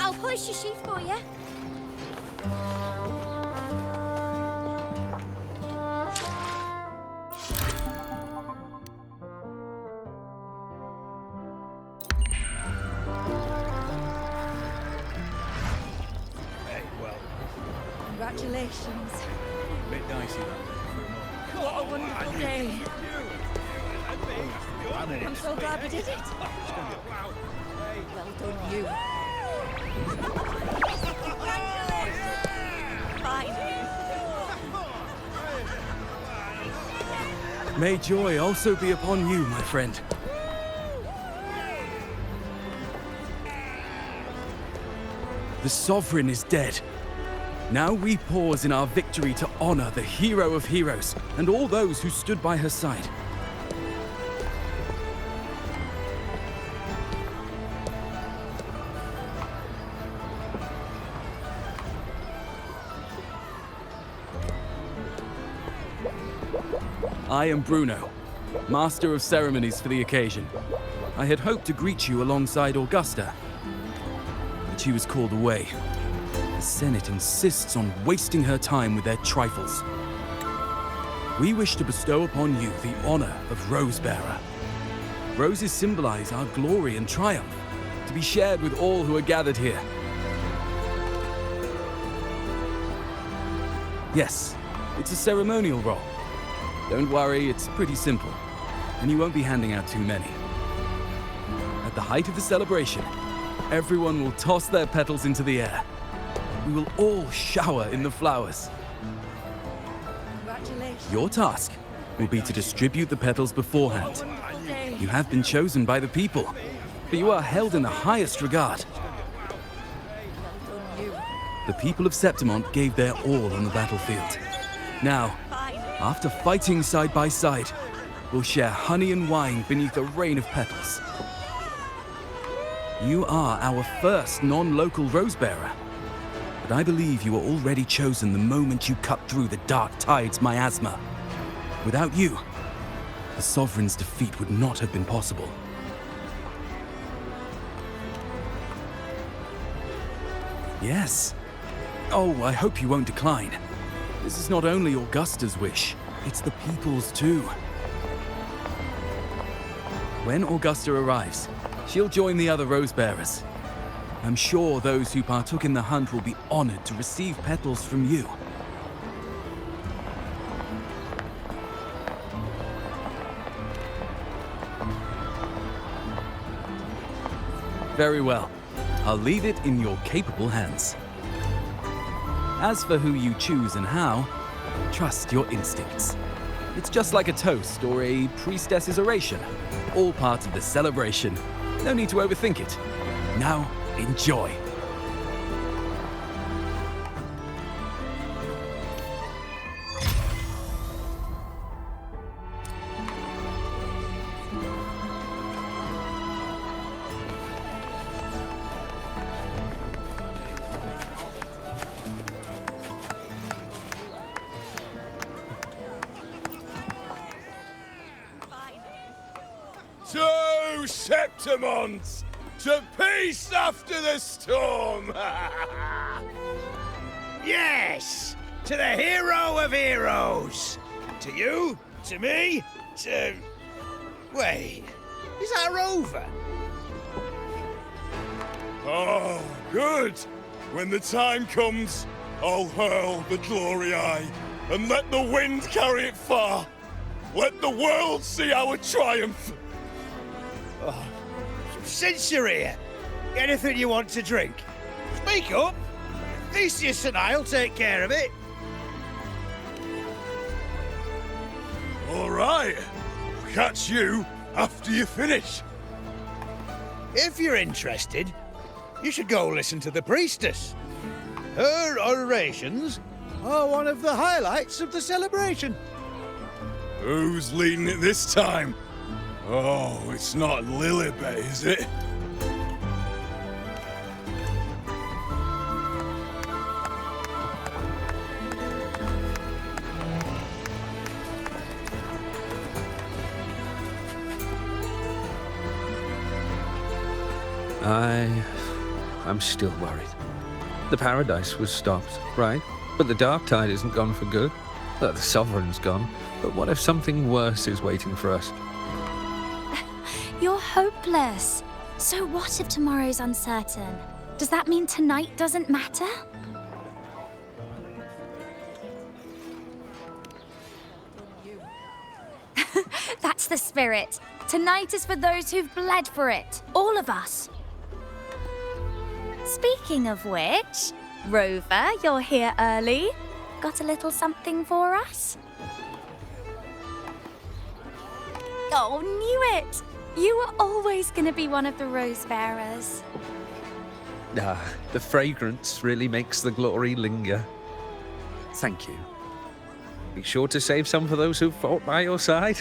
I'll polish your sheath for you. Hey, well, Congratulations. a bit dicey that. What a wonderful day. I'm so glad we did it. Well done, you. Fine. May joy also be upon you, my friend. The Sovereign is dead. Now we pause in our victory to honor the hero of heroes and all those who stood by her side. I am Bruno, Master of Ceremonies for the occasion. I had hoped to greet you alongside Augusta, but she was called away. The Senate insists on wasting her time with their trifles. We wish to bestow upon you the honor of Rose-bearer. Roses symbolize our glory and triumph, to be shared with all who are gathered here. Yes, it's a ceremonial role. Don't worry, it's pretty simple, and you won't be handing out too many. At the height of the celebration, everyone will toss their petals into the air. We will all shower in the flowers. Congratulations. Your task will be to distribute the petals beforehand. Wonderful day. You have been chosen by the people, but you are held in the highest regard. Well done, you. The people of Septimont gave their all on the battlefield. Now, Fine. after fighting side by side, we'll share honey and wine beneath a rain of petals. You are our first non-local rose-bearer, but I believe you were already chosen the moment you cut through the dark tide's miasma. Without you, the Sovereign's defeat would not have been possible. Yes. Oh, I hope you won't decline. This is not only Augusta's wish, it's the people's too. When Augusta arrives, she'll join the other rose-bearers. I'm sure those who partook in the hunt will be honored to receive petals from you. Very well. I'll leave it in your capable hands. As for who you choose and how, trust your instincts. It's just like a toast or a priestess's oration, all part of the celebration. No need to overthink it. Now, enjoy. To Septimont! To peace after the storm! Yes! To the hero of heroes! To you, to me, to... Wait, is that a rover? Oh, good! When the time comes, I'll hurl the glory eye and let the wind carry it far. Let the world see our triumph! Since you're here, anything you want to drink? Speak up! Theseus and I'll take care of it. All right. I'll catch you after you finish. If you're interested, you should go listen to the priestess. Her orations are one of the highlights of the celebration. Who's leading it this time? Oh, it's not Lillibet, is it? I'm still worried. The paradise was stopped, right? But the dark tide isn't gone for good. The sovereign's gone. But what if something worse is waiting for us? You're hopeless. So what if tomorrow's uncertain? Does that mean tonight doesn't matter? That's the spirit. Tonight is for those who've bled for it. All of us. Speaking of which, Rover, you're here early. Got a little something for us? Oh, knew it! You were always going to be one of the rose bearers. The fragrance really makes the glory linger. Thank you. Be sure to save some for those who fought by your side.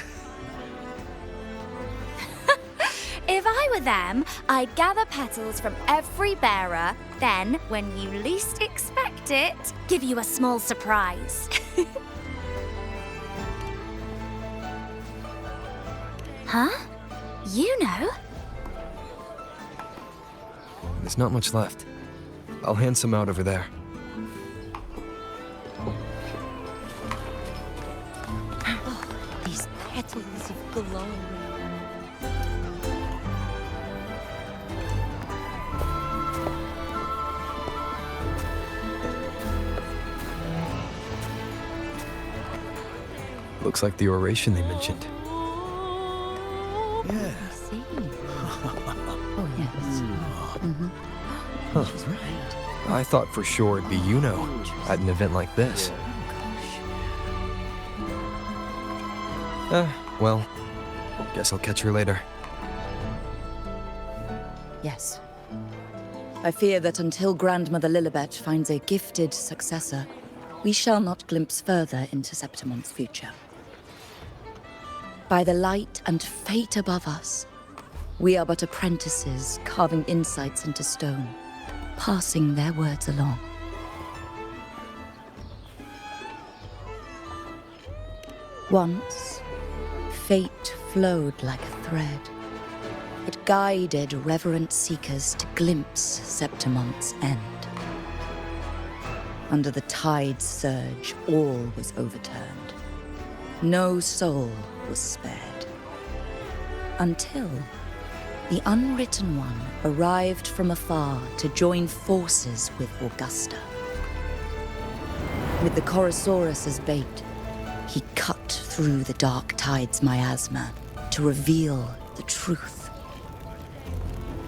If I were them, I'd gather petals from every bearer, then, when you least expect it, give you a small surprise. Huh? You know? There's not much left. I'll hand some out over there. These petals of glory. Looks like the oration they mentioned. Yeah. I see. Oh, yes. Huh. She's right. I thought for sure it'd be Iuno at an event like this. Well, guess I'll catch her later. Yes. I fear that until Grandmother Lillibet finds a gifted successor, we shall not glimpse further into Septimon's future. By the light and fate above us, we are but apprentices carving insights into stone, passing their words along. Once, fate flowed like a thread. It guided reverent seekers to glimpse Septimon's end. Under the tide's surge, all was overturned. No soul was spared. Until the Unwritten One arrived from afar to join forces with Augusta. With the Chorosaurus as bait, he cut through the dark tide's miasma to reveal the truth.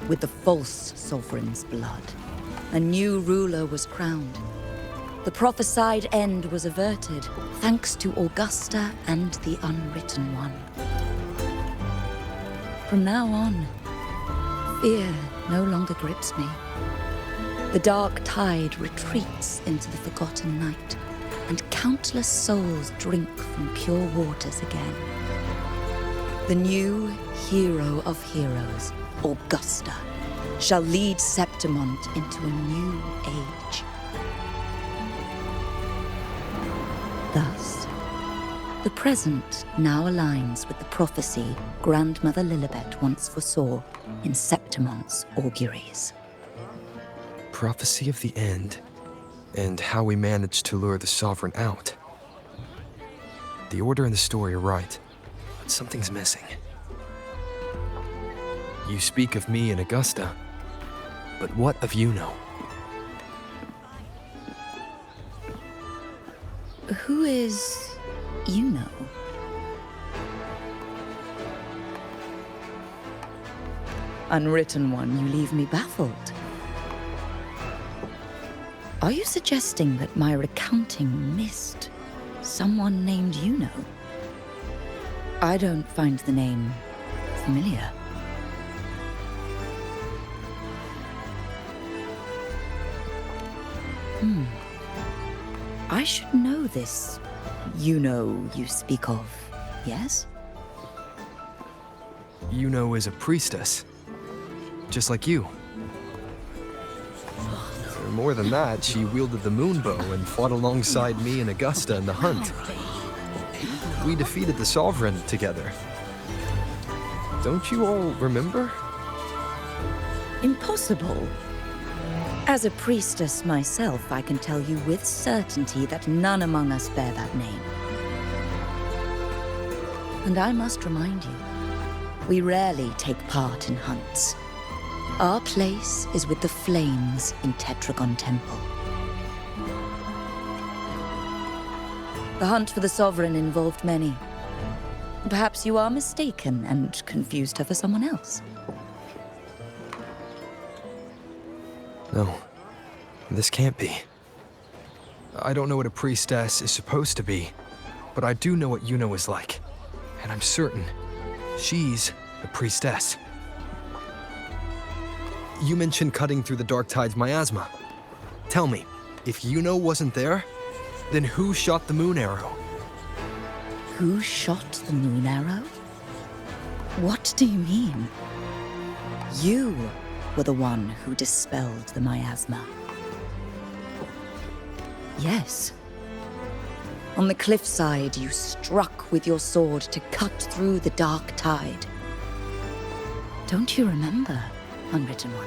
With the false sovereign's blood, a new ruler was crowned. The prophesied end was averted, thanks to Augusta and the Unwritten One. From now on, fear no longer grips me. The dark tide retreats into the forgotten night, and countless souls drink from pure waters again. The new hero of heroes, Augusta, shall lead Septimon into a new age. Thus, the present now aligns with the prophecy Grandmother Lillibet once foresaw in Septimon's auguries. Prophecy of the end, and how we managed to lure the Sovereign out. The order and the story are right, but something's missing. You speak of me and Augusta, but what of Iuno? Who is Iuno? Unwritten One, you leave me baffled. Are you suggesting that my recounting missed someone named Iuno? I don't find the name familiar. I should know this Iuno you speak of, yes? Iuno is a priestess, just like you. More than that, she wielded the moonbow and fought alongside me and Augusta in the hunt. We defeated the Sovereign together. Don't you all remember? Impossible. As a priestess myself, I can tell you with certainty that none among us bear that name. And I must remind you, we rarely take part in hunts. Our place is with the flames in Tetragon Temple. The hunt for the Sovereign involved many. Perhaps you are mistaken and confused her for someone else. No, this can't be. I don't know what a priestess is supposed to be, but I do know what Iuno is like. And I'm certain she's a priestess. You mentioned cutting through the Dark Tide's miasma. Tell me, if Iuno wasn't there, then who shot the moon arrow? Who shot the moon arrow? What do you mean? You were the one who dispelled the miasma. Yes. On the cliffside, you struck with your sword to cut through the Dark Tide. Don't you remember, Unwritten One?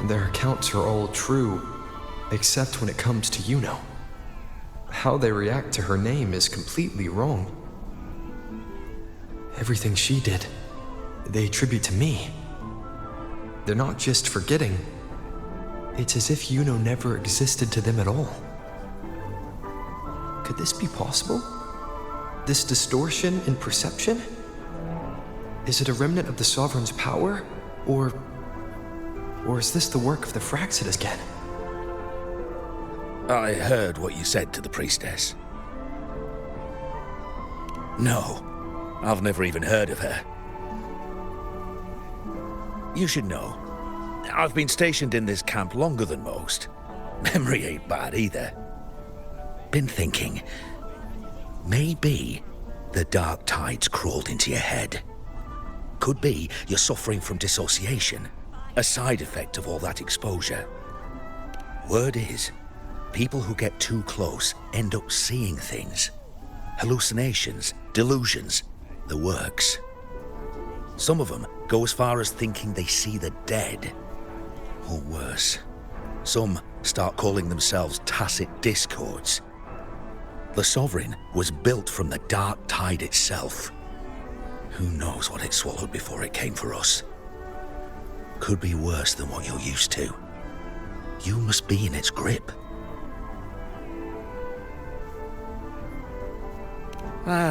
Their accounts are all true, except when it comes to Iuno. How they react to her name is completely wrong. Everything she did, they attribute to me. They're not just forgetting. It's as if Iuno never existed to them at all. Could this be possible? This distortion in perception? Is it a remnant of the Sovereign's power? Or is this the work of the Fraxidus again? I heard what you said to the priestess. No, I've never even heard of her. You should know, I've been stationed in this camp longer than most. Memory ain't bad either. Been thinking, maybe the Dark Tide's crawled into your head. Could be you're suffering from dissociation, a side effect of all that exposure. Word is, people who get too close end up seeing things. Hallucinations, delusions, the works. Some of them go as far as thinking they see the dead. Or worse, some start calling themselves tacit discords. The Sovereign was built from the Dark Tide itself. Who knows what it swallowed before it came for us? Could be worse than what you're used to. You must be in its grip.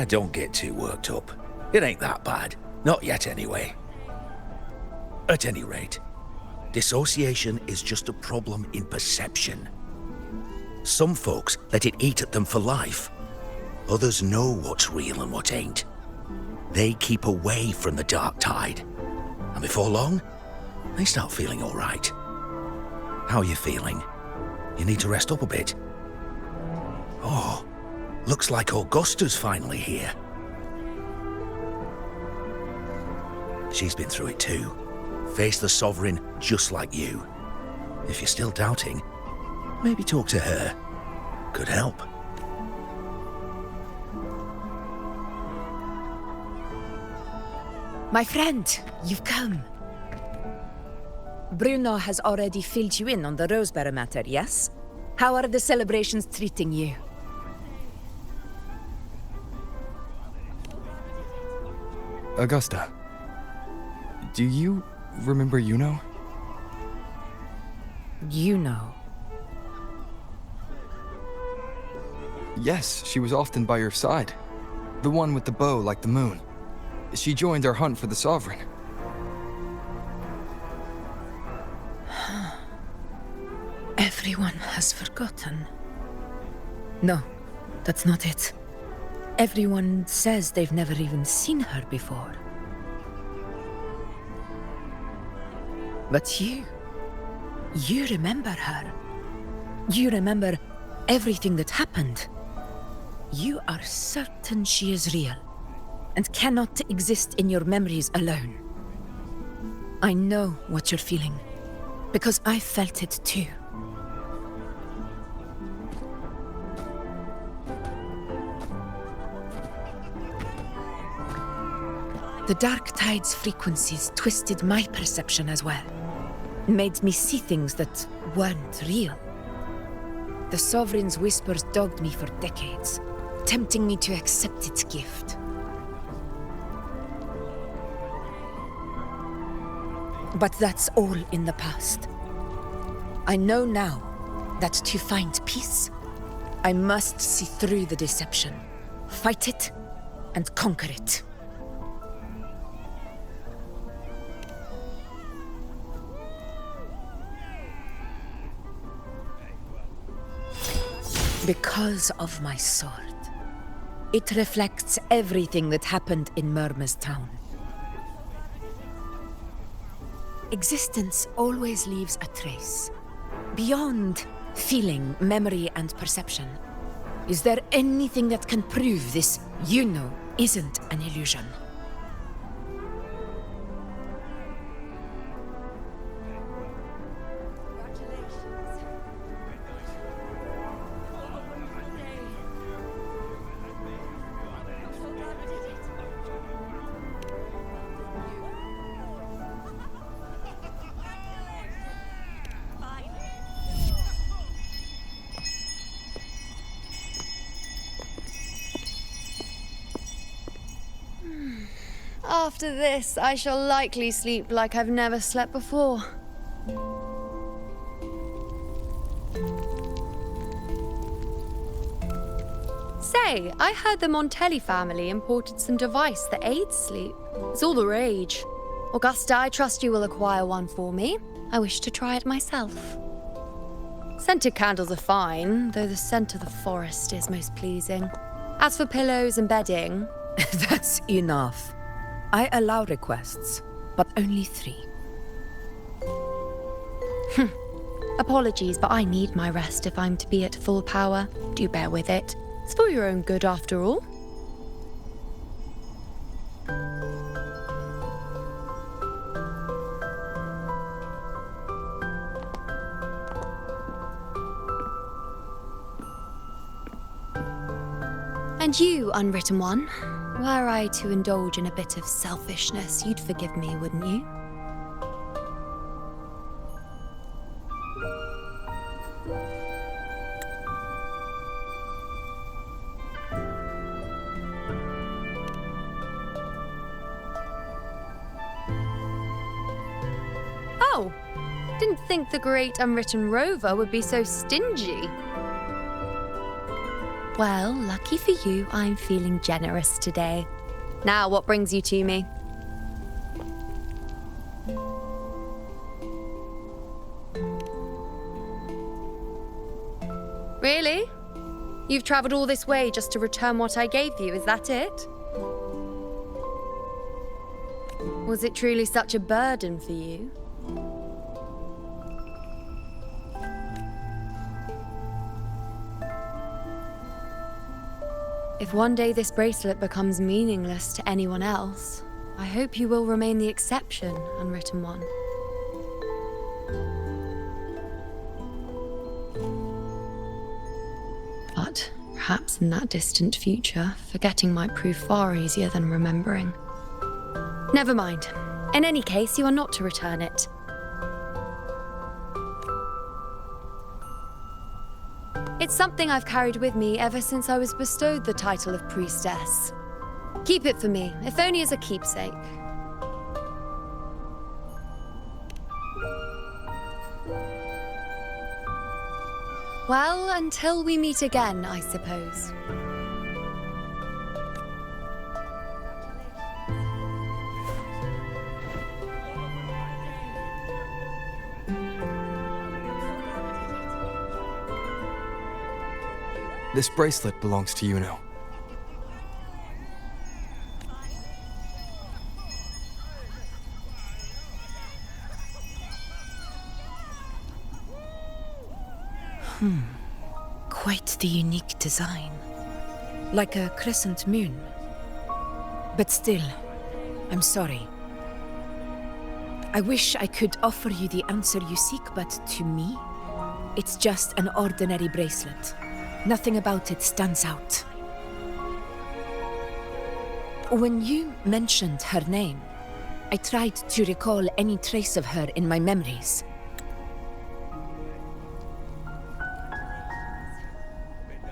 Don't get too worked up. It ain't that bad. Not yet, anyway. At any rate, dissociation is just a problem in perception. Some folks let it eat at them for life. Others know what's real and what ain't. They keep away from the Dark Tide. And before long, they start feeling all right. How are you feeling? You need to rest up a bit. Oh, looks like Augusta's finally here. She's been through it too. Faced the Sovereign just like you. If you're still doubting, maybe talk to her. Could help. My friend, you've come. Bruno has already filled you in on the Rosebearer matter, yes? How are the celebrations treating you? Augusta, do you remember Iuno? Iuno. Yes, she was often by your side. The one with the bow like the moon. She joined our hunt for the Sovereign. Everyone has forgotten. No, that's not it. Everyone says they've never even seen her before. But you remember her. You remember everything that happened. You are certain she is real, and cannot exist in your memories alone. I know what you're feeling, because I felt it too. The Dark Tide's frequencies twisted my perception as well, made me see things that weren't real. The Sovereign's whispers dogged me for decades, tempting me to accept its gift. But that's all in the past. I know now that to find peace, I must see through the deception, fight it, and conquer it. Because of my sword. It reflects everything that happened in Murma's town. Existence always leaves a trace. Beyond feeling, memory, and perception. Is there anything that can prove this Iuno isn't an illusion? After this, I shall likely sleep like I've never slept before. Say, I heard the Montelli family imported some device that aids sleep. It's all the rage. Augusta, I trust you will acquire one for me. I wish to try it myself. Scented candles are fine, though the scent of the forest is most pleasing. As for pillows and bedding... That's enough. I allow requests, but only 3. Apologies, but I need my rest if I'm to be at full power. Do bear with it. It's for your own good, after all. And you, unwritten one, were I to indulge in a bit of selfishness, you'd forgive me, wouldn't you? Oh, didn't think the great unwritten rover would be so stingy. Well, lucky for you, I'm feeling generous today. Now, what brings you to me? Really? You've traveled all this way just to return what I gave you, is that it? Was it truly such a burden for you? If one day this bracelet becomes meaningless to anyone else, I hope you will remain the exception, unwritten one. But perhaps in that distant future, forgetting might prove far easier than remembering. Never mind. In any case, you are not to return it. It's something I've carried with me ever since I was bestowed the title of priestess. Keep it for me, if only as a keepsake. Well, until we meet again, I suppose. This bracelet belongs to Iuno. Quite the unique design. like a crescent moon. But still, I'm sorry. I wish I could offer you the answer you seek, but to me, it's just an ordinary bracelet. Nothing about it stands out. When you mentioned her name, I tried to recall any trace of her in my memories.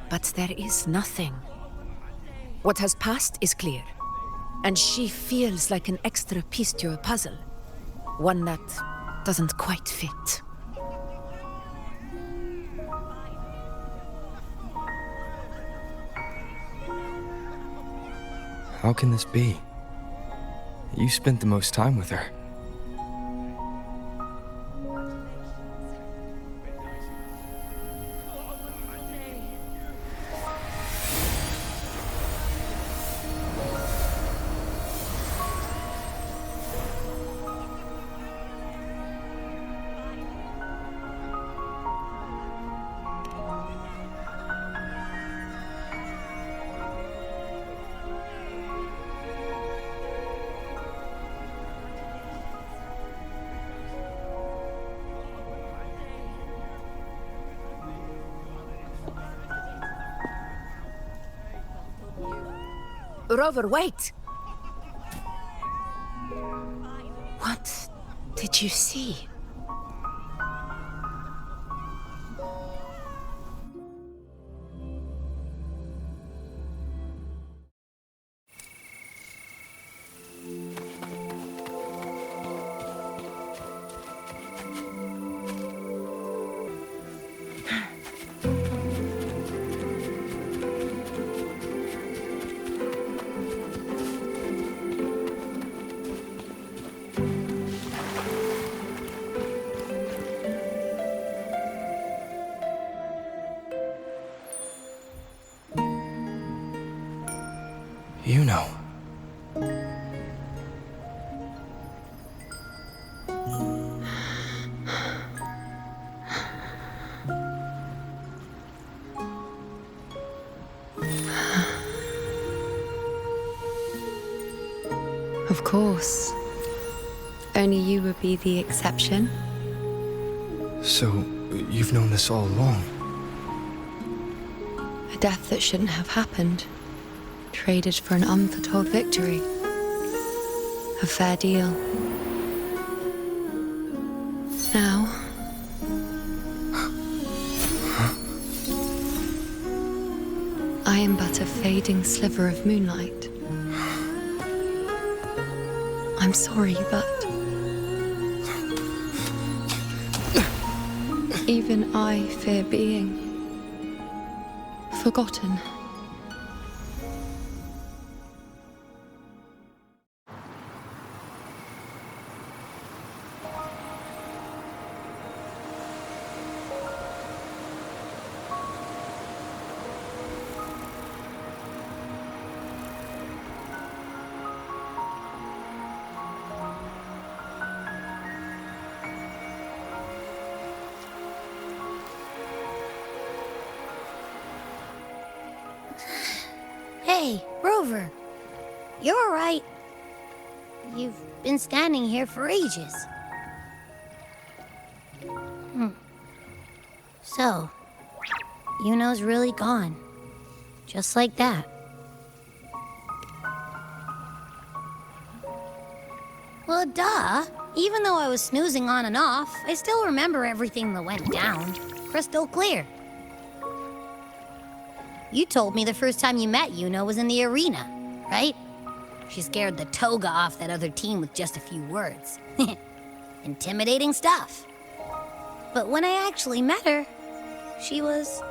But there is nothing. What has passed is clear, and she feels like an extra piece to a puzzle. One that doesn't quite fit. How can this be? You spent the most time with her. Rover, wait! What did you see? Iuno. Of course. Only you would be the exception. So, you've known this all along? A death that shouldn't have happened. Traded for an unforetold victory. A fair deal. Now... I am but a fading sliver of moonlight. I'm sorry, but... even I fear being... forgotten. Hey, Rover. You're all right. You've been standing here for ages. So, Iuno's really gone. Just like that. Well, duh. Even though I was snoozing on and off, I still remember everything that went down. Crystal clear. You told me the first time you met Iuno was in the arena, right? She scared the toga off that other team with just a few words. Intimidating stuff. But when I actually met her, she was...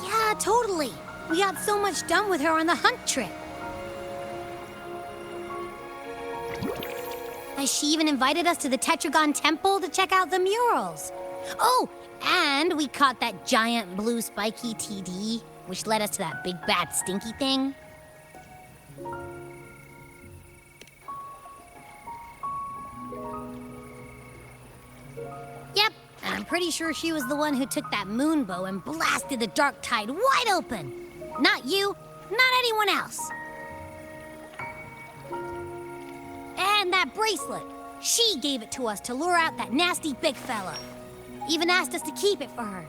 yeah, totally. We got so much done with her on the hunt trip. She even invited us to the Tetragon temple to check out the murals. Oh, and we caught that giant blue spiky TD, which led us to that big bad stinky thing. Yep, and I'm pretty sure she was the one who took that moon bow and blasted the dark tide wide open. Not you, not anyone else. And that bracelet. She gave it to us to lure out that nasty big fella. Even asked us to keep it for her.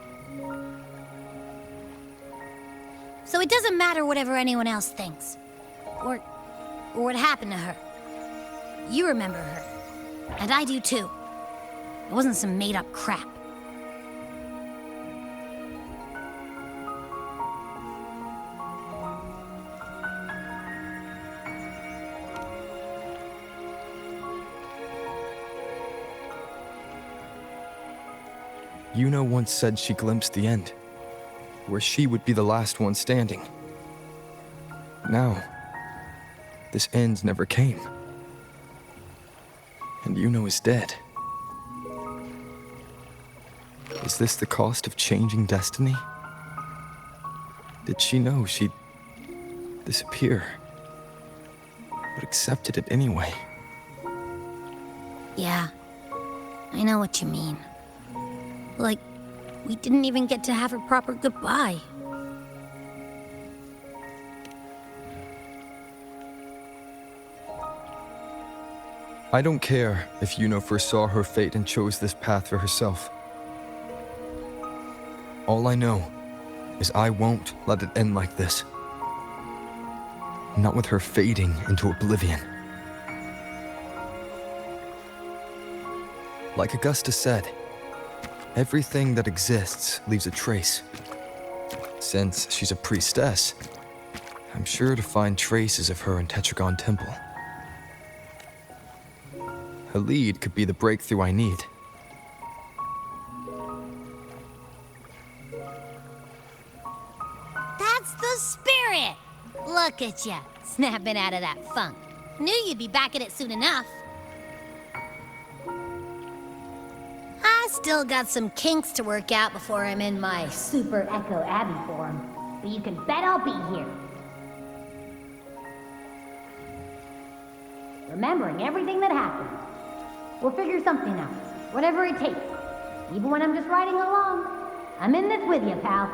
So it doesn't matter whatever anyone else thinks. Or what happened to her. You remember her. And I do too. It wasn't some made-up crap. Iuno once said she glimpsed the end, where she would be the last one standing. Now, this end never came. And Iuno is dead. Is this the cost of changing destiny? Did she know she'd disappear, but accepted it anyway? Yeah, I know what you mean. Like, we didn't even get to have a proper goodbye. I don't care if Iuno foresaw her fate and chose this path for herself. All I know is I won't let it end like this. Not with her fading into oblivion. Like Augusta said, everything that exists leaves a trace. Since she's a priestess, I'm sure to find traces of her in Tetragon Temple. Her lead could be the breakthrough I need. That's the spirit! Look at ya, snapping out of that funk. Knew you'd be back at it soon enough. I still got some kinks to work out before I'm in my Super Echo Abbey form, but you can bet I'll be here. Remembering everything that happened. We'll figure something out, whatever it takes. Even when I'm just riding along, I'm in this with you, pal.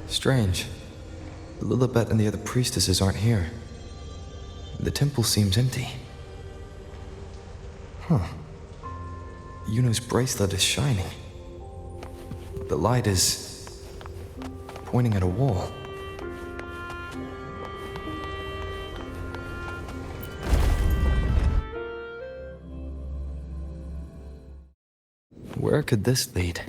Strange. Lillibet and the other priestesses aren't here. The temple seems empty. Huh. Iuno's bracelet is shining. The light is pointing at a wall. Where could this lead?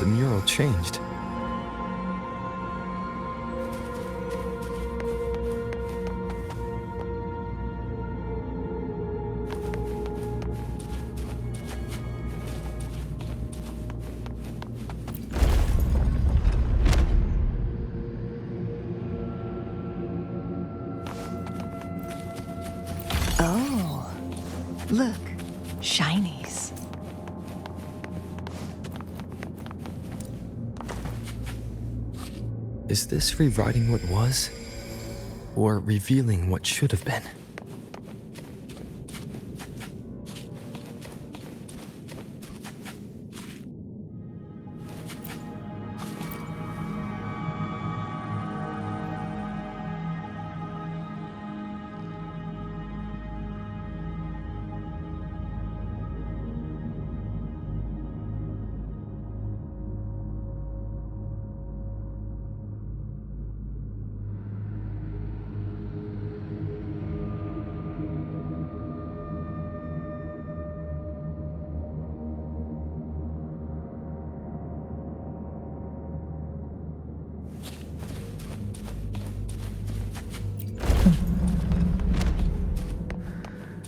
the mural changed. Oh, look, shinies. Is this rewriting what was? Or revealing what should have been?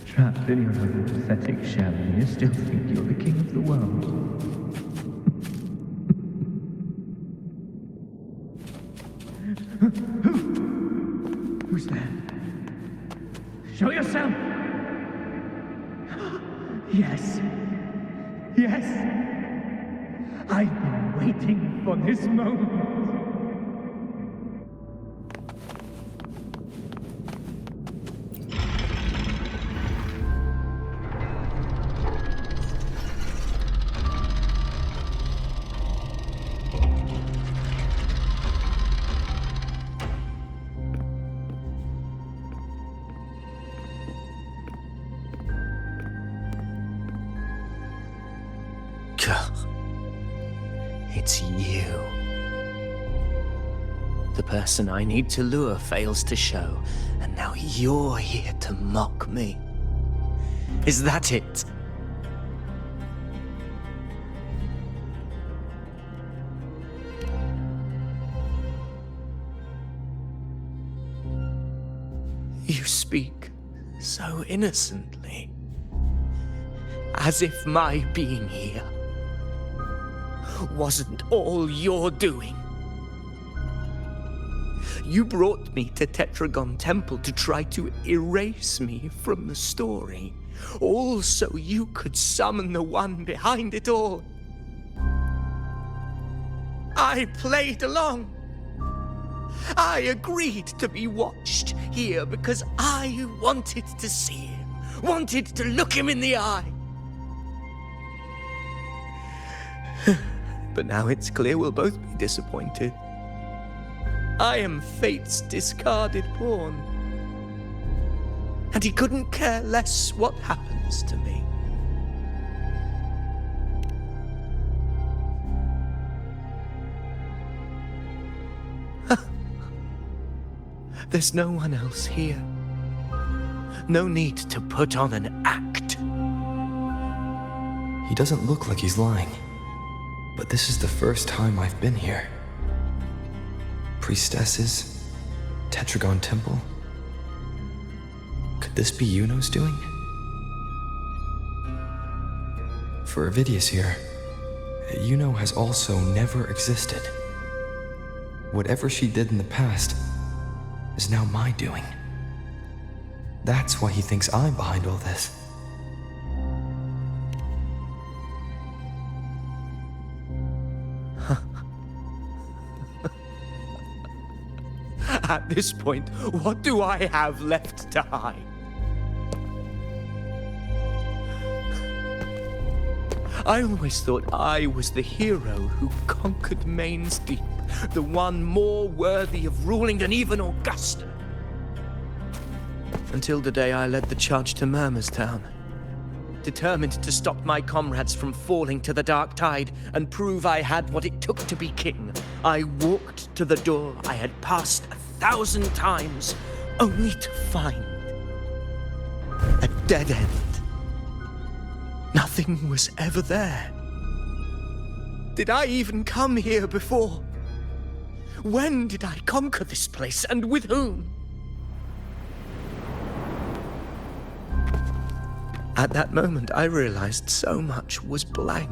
Trapped in your own pathetic shell, and you still think you're the king of the world. Who's there? Show yourself! Yes. Yes! I've been waiting for this moment. It's you. The person I need to lure fails to show, and now you're here to mock me. Is that it? You speak so innocently, as if my being here wasn't all you're doing. You brought me to Tetragon Temple to try to erase me from the story, all so you could summon the one behind it all. I played along. I agreed to be watched here because I wanted to see him, wanted to look him in the eye. But now it's clear we'll both be disappointed. I am fate's discarded pawn. And he couldn't care less what happens to me. There's no one else here. No need to put on an act. He doesn't look like he's lying. But this is the first time I've been here. Priestesses, Tetragon Temple. Could this be Iuno's doing? For Avidius here, Iuno has also never existed. Whatever she did in the past is now my doing. That's why he thinks I'm behind all this. At this point, what do I have left to hide? I always thought I was the hero who conquered Main's Deep, the one more worthy of ruling than even Augusta. Until the day I led the charge to Murmur's Town. Determined to stop my comrades from falling to the dark tide and prove I had what it took to be king, I walked to the door I had passed 1,000 times, only to find a dead end. Nothing was ever there. Did I even come here before? When did I conquer this place, and with whom? At that moment, I realized so much was blank.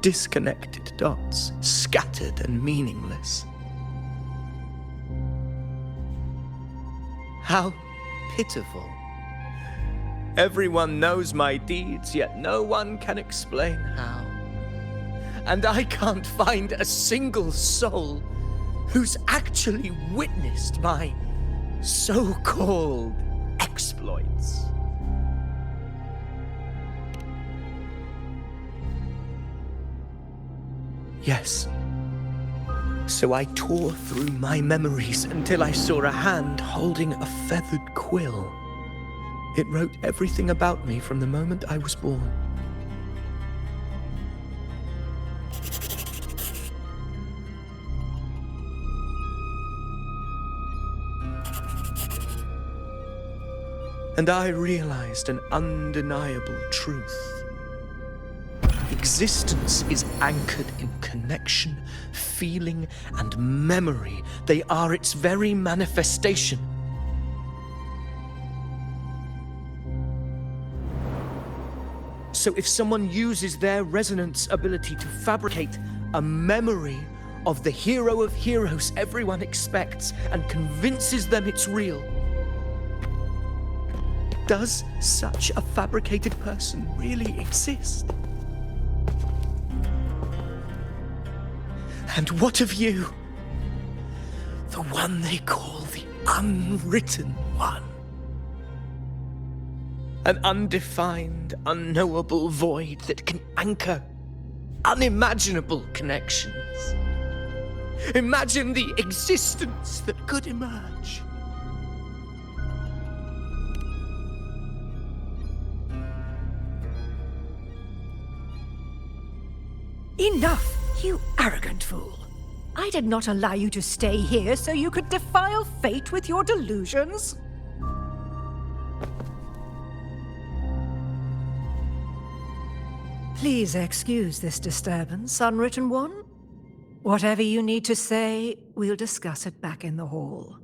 Disconnected dots, scattered and meaningless. How pitiful. Everyone knows my deeds, yet no one can explain how. And I can't find a single soul who's actually witnessed my so-called exploits. Yes. So I tore through my memories until I saw a hand holding a feathered quill. It wrote everything about me from the moment I was born. And I realized an undeniable truth. Existence is anchored in connection, feeling, and memory. They are its very manifestation. So if someone uses their resonance ability to fabricate a memory of the hero of heroes everyone expects and convinces them it's real, does such a fabricated person really exist? And what of you? The one they call the unwritten one. An undefined, unknowable void that can anchor unimaginable connections. Imagine the existence that could emerge. Enough, you arrogant fool. I did not allow you to stay here so you could defile fate with your delusions. Please excuse this disturbance, Unwritten One. Whatever you need to say, we'll discuss it back in the hall.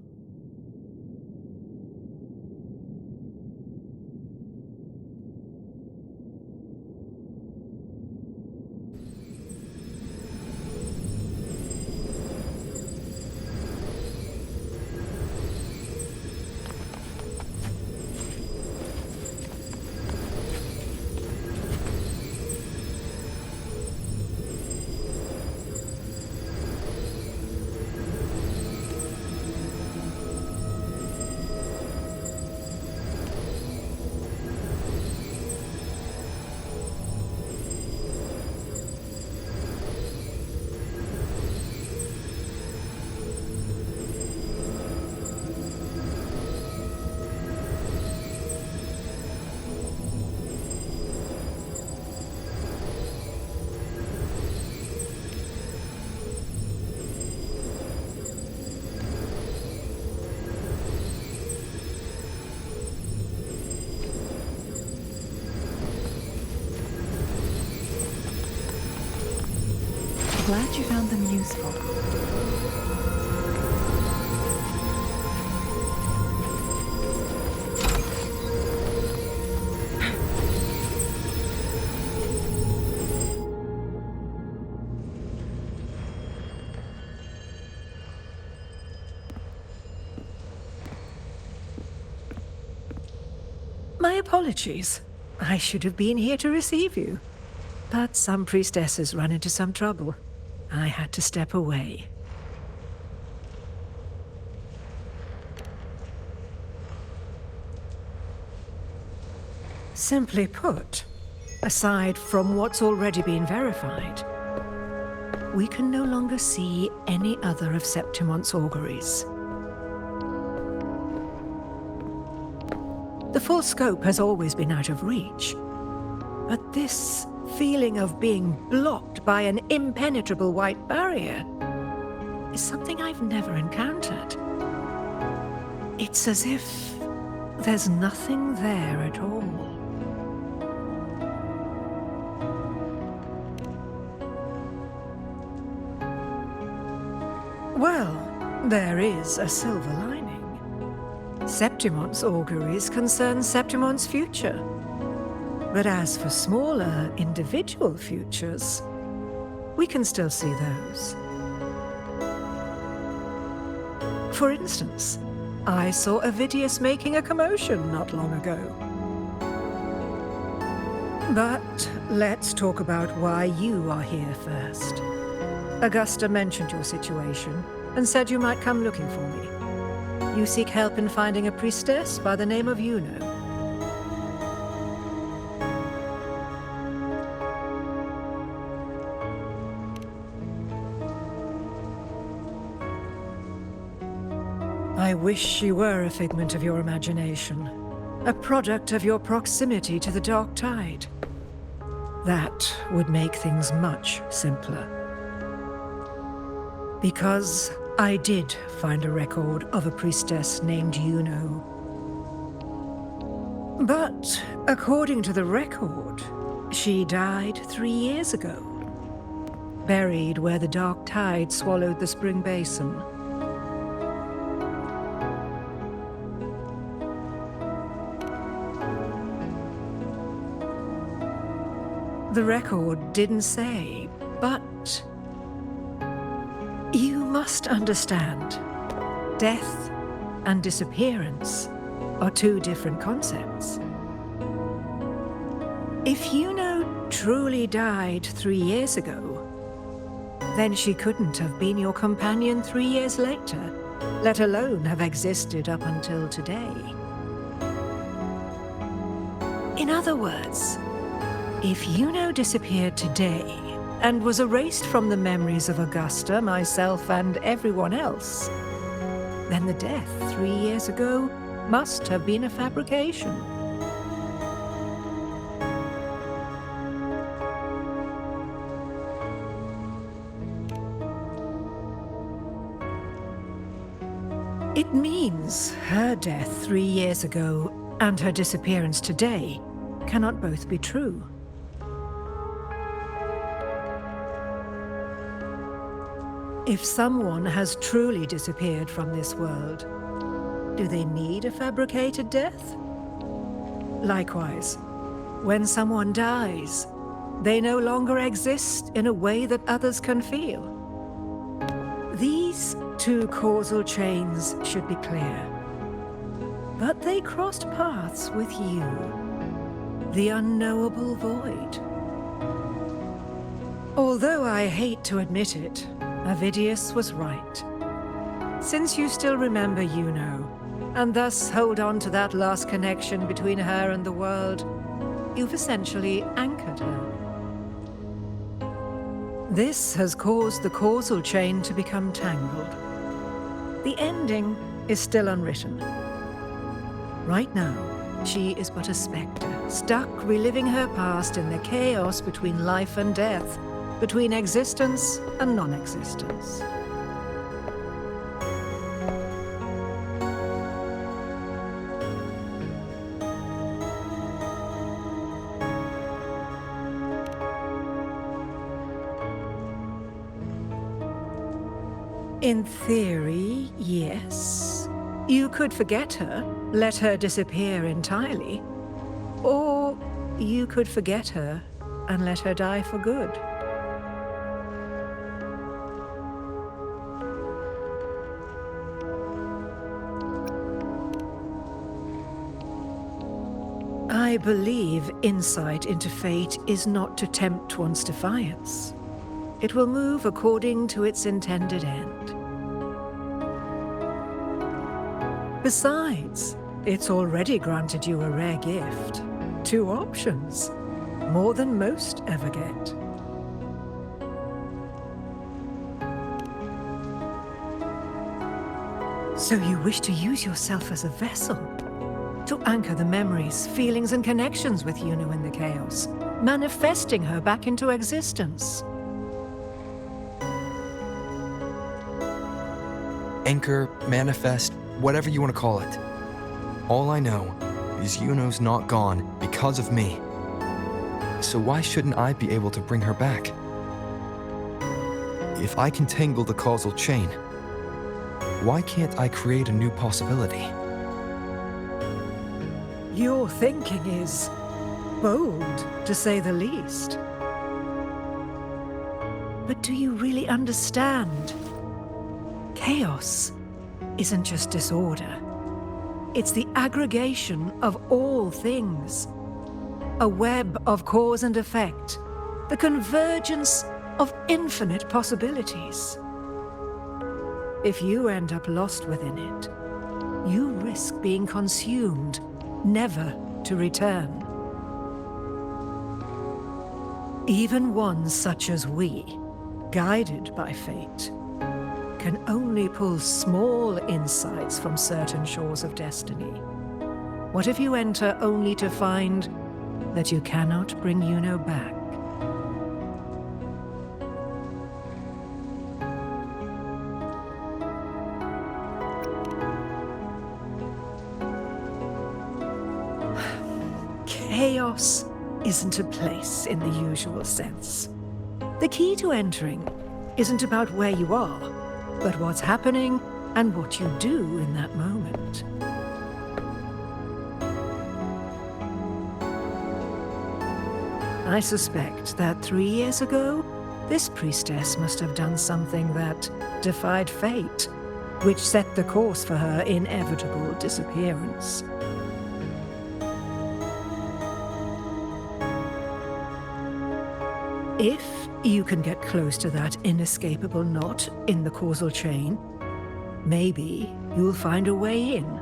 Glad you found them useful. My apologies. I should have been here to receive you. But some priestesses run into some trouble. I had to step away. Simply put, aside from what's already been verified, we can no longer see any other of Septimon's auguries. The full scope has always been out of reach, but this feeling of being blocked by an impenetrable white barrier is something I've never encountered. It's as if there's nothing there at all. Well, there is a silver lining. Septimon's auguries concern Septimon's future. But as for smaller, individual futures, we can still see those. For instance, I saw Avidius making a commotion not long ago. But let's talk about why you are here first. Augusta mentioned your situation and said you might come looking for me. You seek help in finding a priestess by the name of Iuno. I wish she were a figment of your imagination, a product of your proximity to the dark tide. That would make things much simpler. Because I did find a record of a priestess named Iuno. But according to the record, she died 3 years ago, buried where the dark tide swallowed the spring basin. The record didn't say, but you must understand, death and disappearance are two different concepts. If Iuno truly died 3 years ago, then she couldn't have been your companion 3 years later, let alone have existed up until today. In other words, if Iuno disappeared today and was erased from the memories of Augusta, myself, and everyone else, then the death 3 years ago must have been a fabrication. It means her death 3 years ago and her disappearance today cannot both be true. If someone has truly disappeared from this world, do they need a fabricated death? Likewise, when someone dies, they no longer exist in a way that others can feel. These two causal chains should be clear. But they crossed paths with you, the unknowable void. Although I hate to admit it, Avidius was right. Since you still remember Iuno, and thus hold on to that last connection between her and the world, you've essentially anchored her. This has caused the causal chain to become tangled. The ending is still unwritten. Right now, she is but a spectre, stuck reliving her past in the chaos between life and death, between existence and non-existence. In theory, yes. You could forget her, let her disappear entirely. Or you could forget her and let her die for good. I believe insight into fate is not to tempt one's defiance. It will move according to its intended end. Besides, it's already granted you a rare gift. 2 options, more than most ever get. So you wish to use yourself as a vessel? To anchor the memories, feelings, and connections with Iuno in the chaos, manifesting her back into existence. Anchor, manifest, whatever you want to call it. All I know is Iuno's not gone because of me. So why shouldn't I be able to bring her back? If I can tangle the causal chain, Why can't I create a new possibility? Your thinking is bold, to say the least. But do you really understand? Chaos isn't just disorder. It's the aggregation of all things. A web of cause and effect. The convergence of infinite possibilities. If you end up lost within it, you risk being consumed, never to return. Even ones such as we, guided by fate, can only pull small insights from certain shores of destiny. What if you enter only to find that you cannot bring Iuno back? Chaos isn't a place in the usual sense. The key to entering isn't about where you are, but what's happening and what you do in that moment. I suspect that 3 years ago, this priestess must have done something that defied fate, which set the course for her inevitable disappearance. If you can get close to that inescapable knot in the causal chain, maybe you'll find a way in.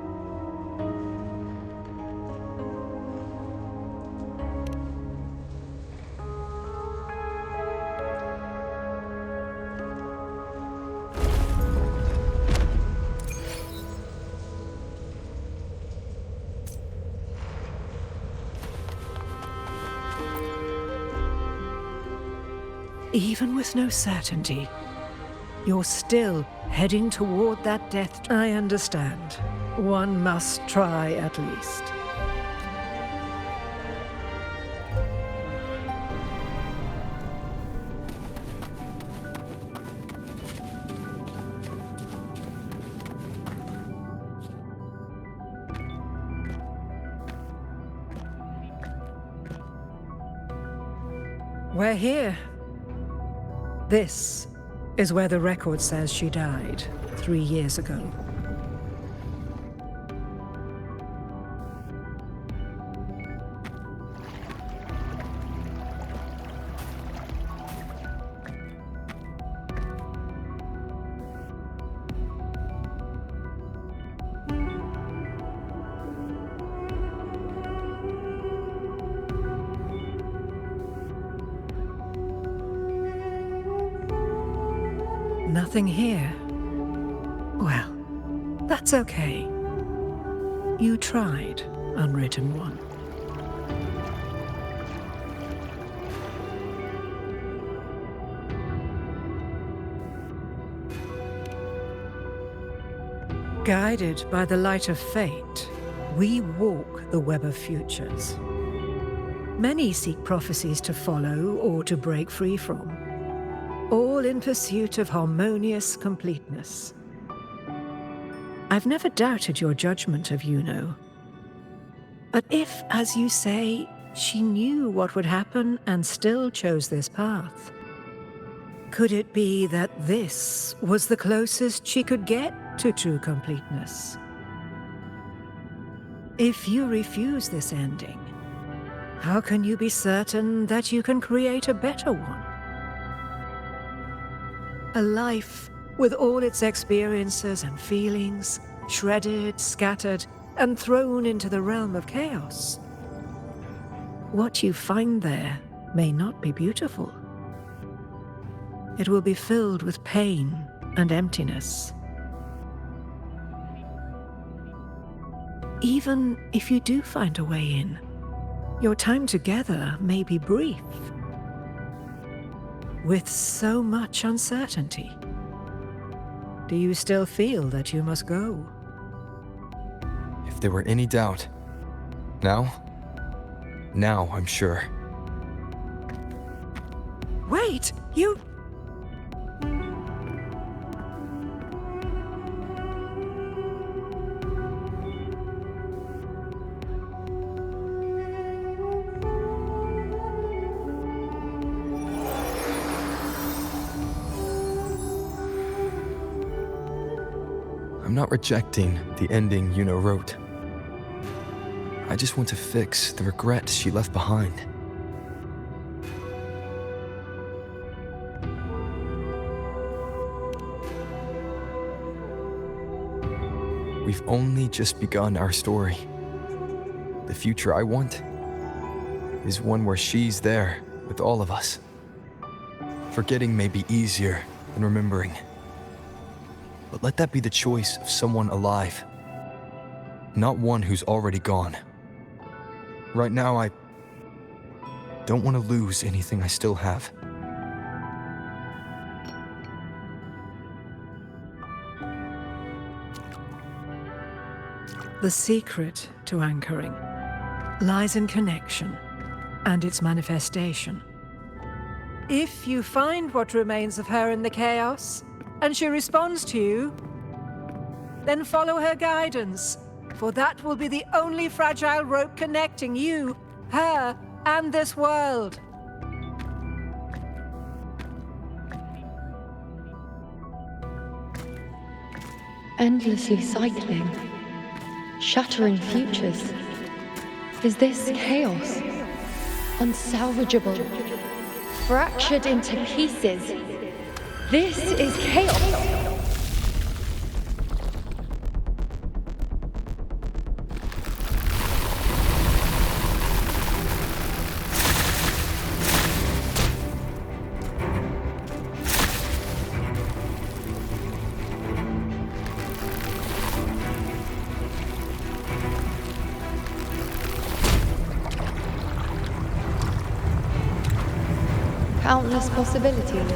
Even with no certainty, you're still heading toward that death. I understand. One must try at least. We're here. This is where the record says she died 3 years ago. Nothing here. Well, that's okay. You tried, Unwritten One. Guided by the light of fate, we walk the web of futures. Many seek prophecies to follow or to break free from, all in pursuit of harmonious completeness. I've never doubted your judgment of Iuno. But if, as you say, she knew what would happen and still chose this path, could it be that this was the closest she could get to true completeness? If you refuse this ending, how can you be certain that you can create a better one? A life with all its experiences and feelings, shredded, scattered, and thrown into the realm of chaos. What you find there may not be beautiful. It will be filled with pain and emptiness. Even if you do find a way in, your time together may be brief. With so much uncertainty, do you still feel that you must go? If there were any doubt, now I'm sure. Wait, you... I'm not rejecting the ending Yuno wrote. I just want to fix the regrets she left behind. We've only just begun our story. The future I want is one where she's there with all of us. Forgetting may be easier than remembering. But let that be the choice of someone alive, not one who's already gone. Right now, I don't want to lose anything I still have. The secret to anchoring lies in connection and its manifestation. If you find what remains of her in the chaos, and she responds to you, then follow her guidance, for that will be the only fragile rope connecting you, her, and this world. Endlessly cycling, shattering futures. Is this chaos? Unsalvageable, fractured into pieces. This is chaos! Countless possibilities,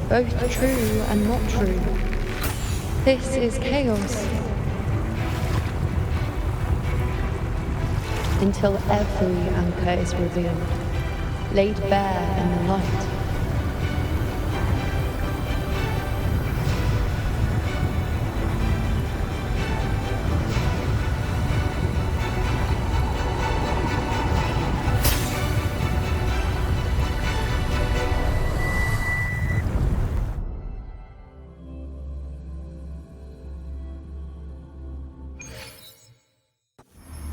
both true and not true. This is chaos. Until every anchor is revealed, laid bare in the light.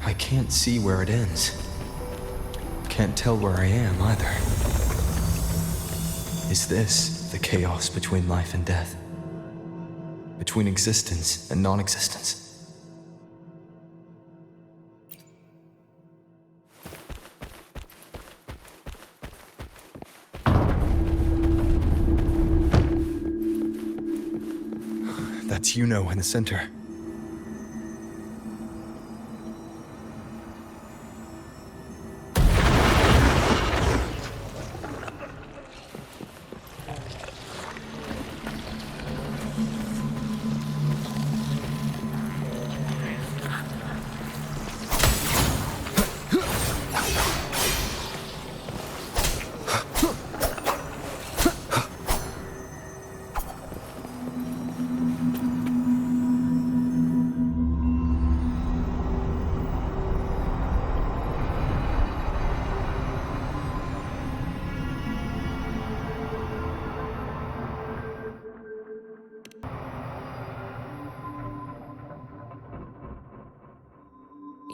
I can't see where it ends. Can't tell where I am either. Is this the chaos between life and death? Between existence and non-existence? That's Yuno in the center.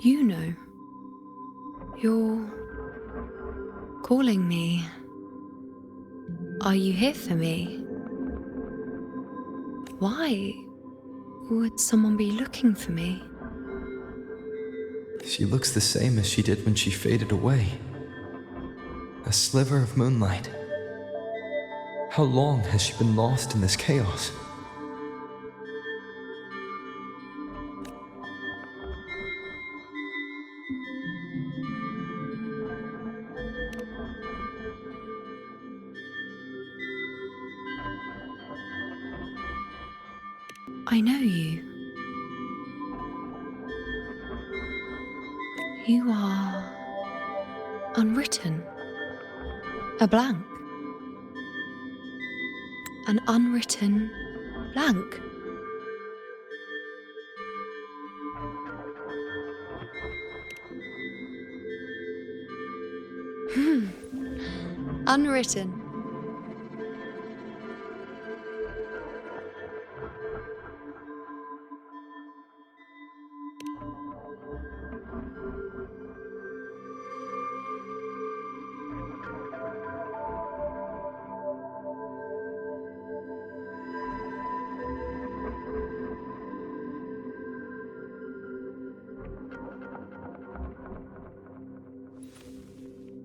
You know, you're calling me. Are you here for me? Why would someone be looking for me? She looks the same as she did when she faded away. A sliver of moonlight. How long has she been lost in this chaos? I know you. You are unwritten. A blank. An unwritten blank. Unwritten.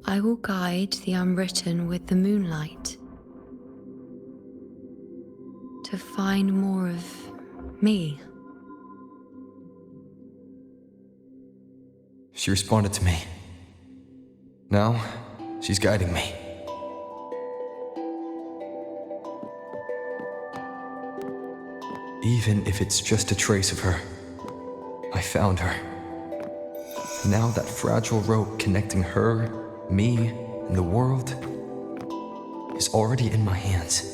I will guide the unwritten with the moonlight to find more of me. She responded to me. Now, she's guiding me. Even if it's just a trace of her, I found her. Now that fragile rope connecting her, me, and the world is already in my hands.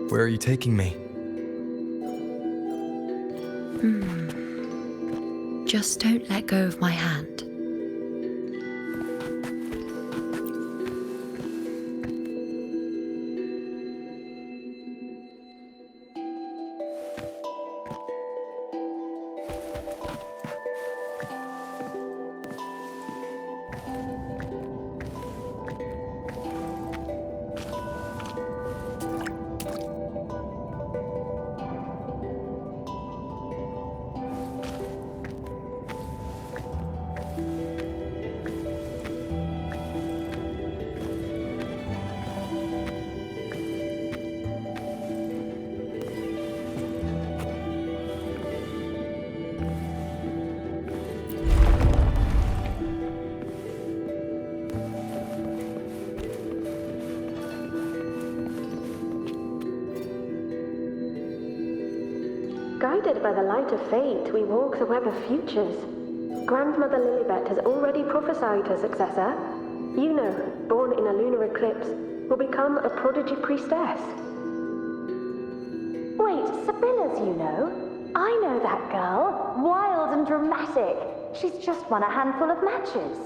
Where are you taking me? Just don't let go of my hand. Guided by the light of fate, we walk the web of futures. Grandmother Lillibet has already prophesied her successor. Iuno, born in a lunar eclipse, will become a prodigy priestess. Wait, Sibylla's Iuno? I know that girl. Wild and dramatic. She's just won a handful of matches.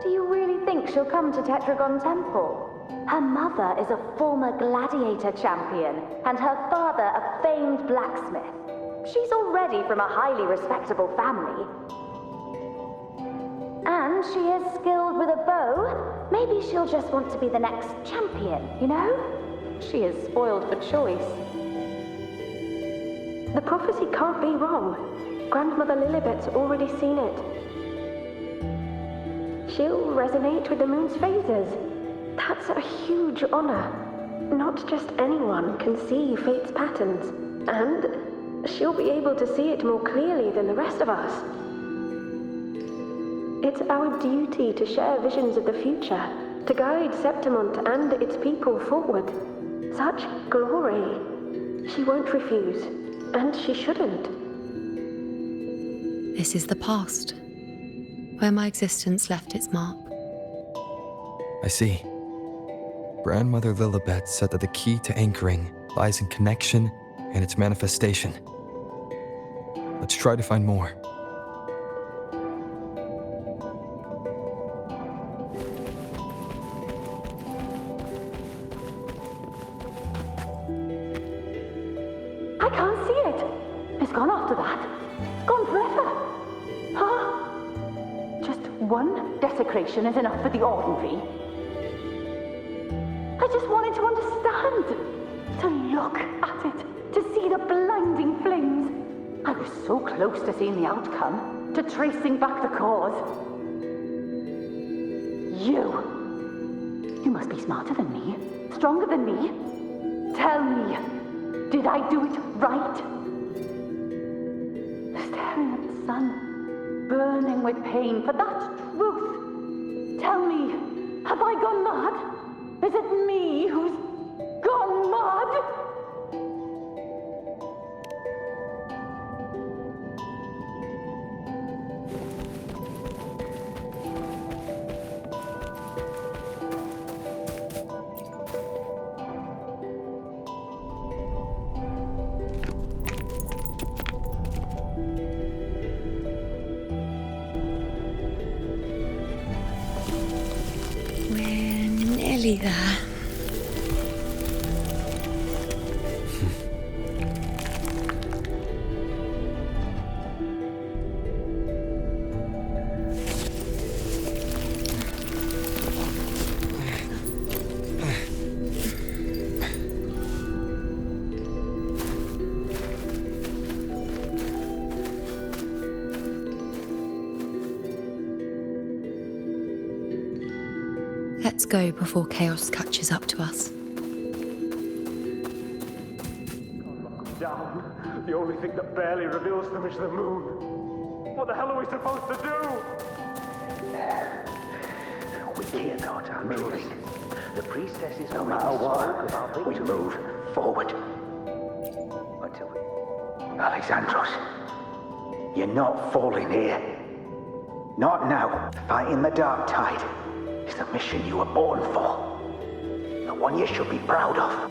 Do you really think she'll come to Tetragon Temple? Her mother is a former gladiator champion, and her father a famed blacksmith. She's already from a highly respectable family. And she is skilled with a bow. Maybe she'll just want to be the next champion, you know? She is spoiled for choice. The prophecy can't be wrong. Grandmother Lillibet's already seen it. She'll resonate with the moon's phases. That's a huge honor. Not just anyone can see fate's patterns, and she'll be able to see it more clearly than the rest of us. It's our duty to share visions of the future, to guide Septimont and its people forward. Such glory. She won't refuse, and she shouldn't. This is the past, where my existence left its mark. I see. Grandmother Lillibet said that the key to anchoring lies in connection and its manifestation. Let's try to find more. I can't see it. It's gone after that. Gone forever. Huh? Just one desecration is enough for the ordinary. I just wanted to understand, to look at it, to see the blinding flames. I was so close to seeing the outcome, to tracing back the cause. You must be smarter than me, stronger than me. Tell me, did I do it right? Staring at the sun, burning with pain for that truth. Tell me, have I gone mad? Is it me who's gone mad? really there. Let's go before chaos catches up to us. Down. The only thing that barely reveals them is the moon. What the hell are we supposed to do? We cannot move. The priestess is no matter what. We move forward. Until we... Alexandros, you're not falling here. Not now. Fighting the dark tide is the mission you were born for. The one you should be proud of.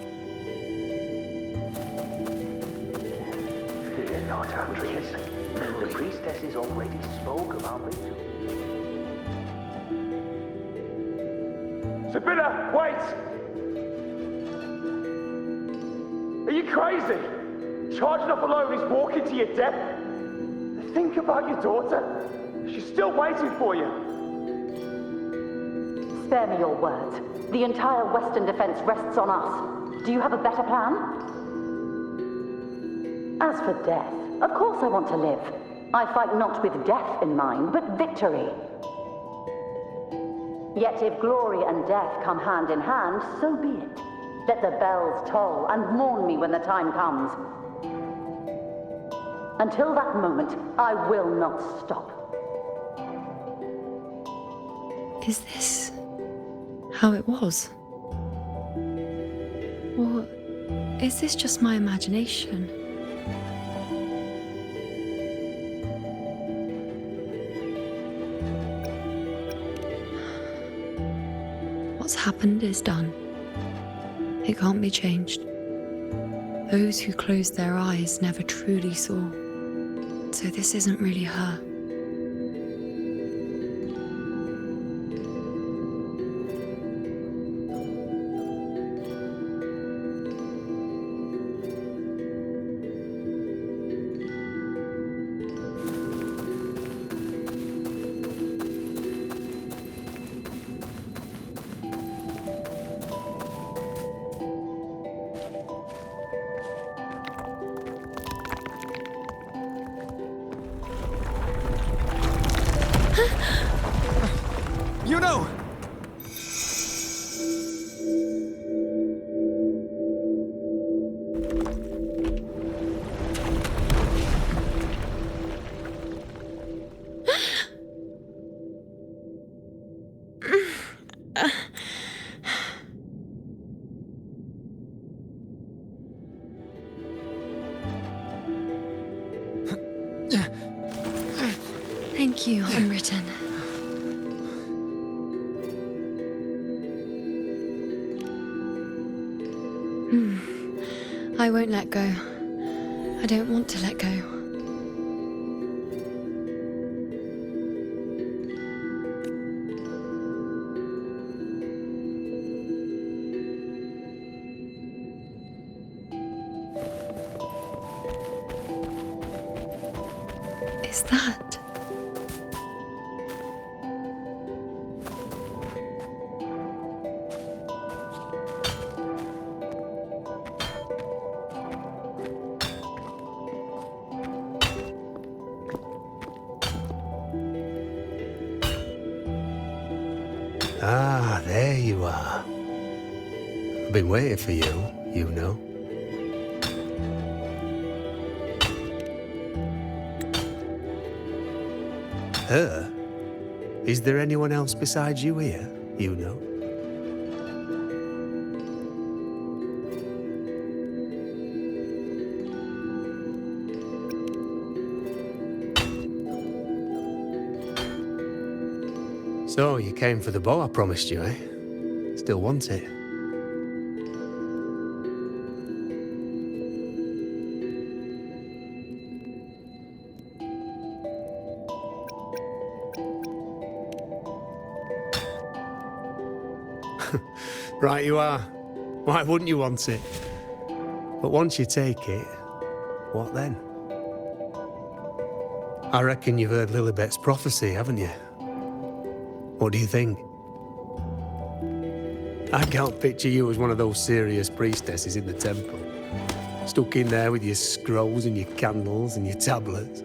Fear not, Andreas. The priestesses already spoke about me. Sabina, wait! Are you crazy? Charging up alone is walking to your death. Think about your daughter. She's still waiting for you. Spare me your words. The entire western defense rests on us. Do you have a better plan? As for death, of course I want to live. I fight not with death in mind, but victory. Yet if glory and death come hand in hand, so be it. Let the bells toll and mourn me when the time comes. Until that moment, I will not stop. Is this how it was? Or is this just my imagination? What's happened is done. It can't be changed. Those who closed their eyes never truly saw. So this isn't really her. Iuno! Thank you, Unwritten. I won't let go. I don't want to let go. Is that? Ah, there you are. I've been waiting for you, Iuno. Her? Is there anyone else besides you here, Iuno? So, you came for the bow I promised you, eh? Still want it? Right you are. Why wouldn't you want it? But once you take it, what then? I reckon you've heard Lillibet's prophecy, haven't you? What do you think? I can't picture you as one of those serious priestesses in the temple. Stuck in there with your scrolls and your candles and your tablets.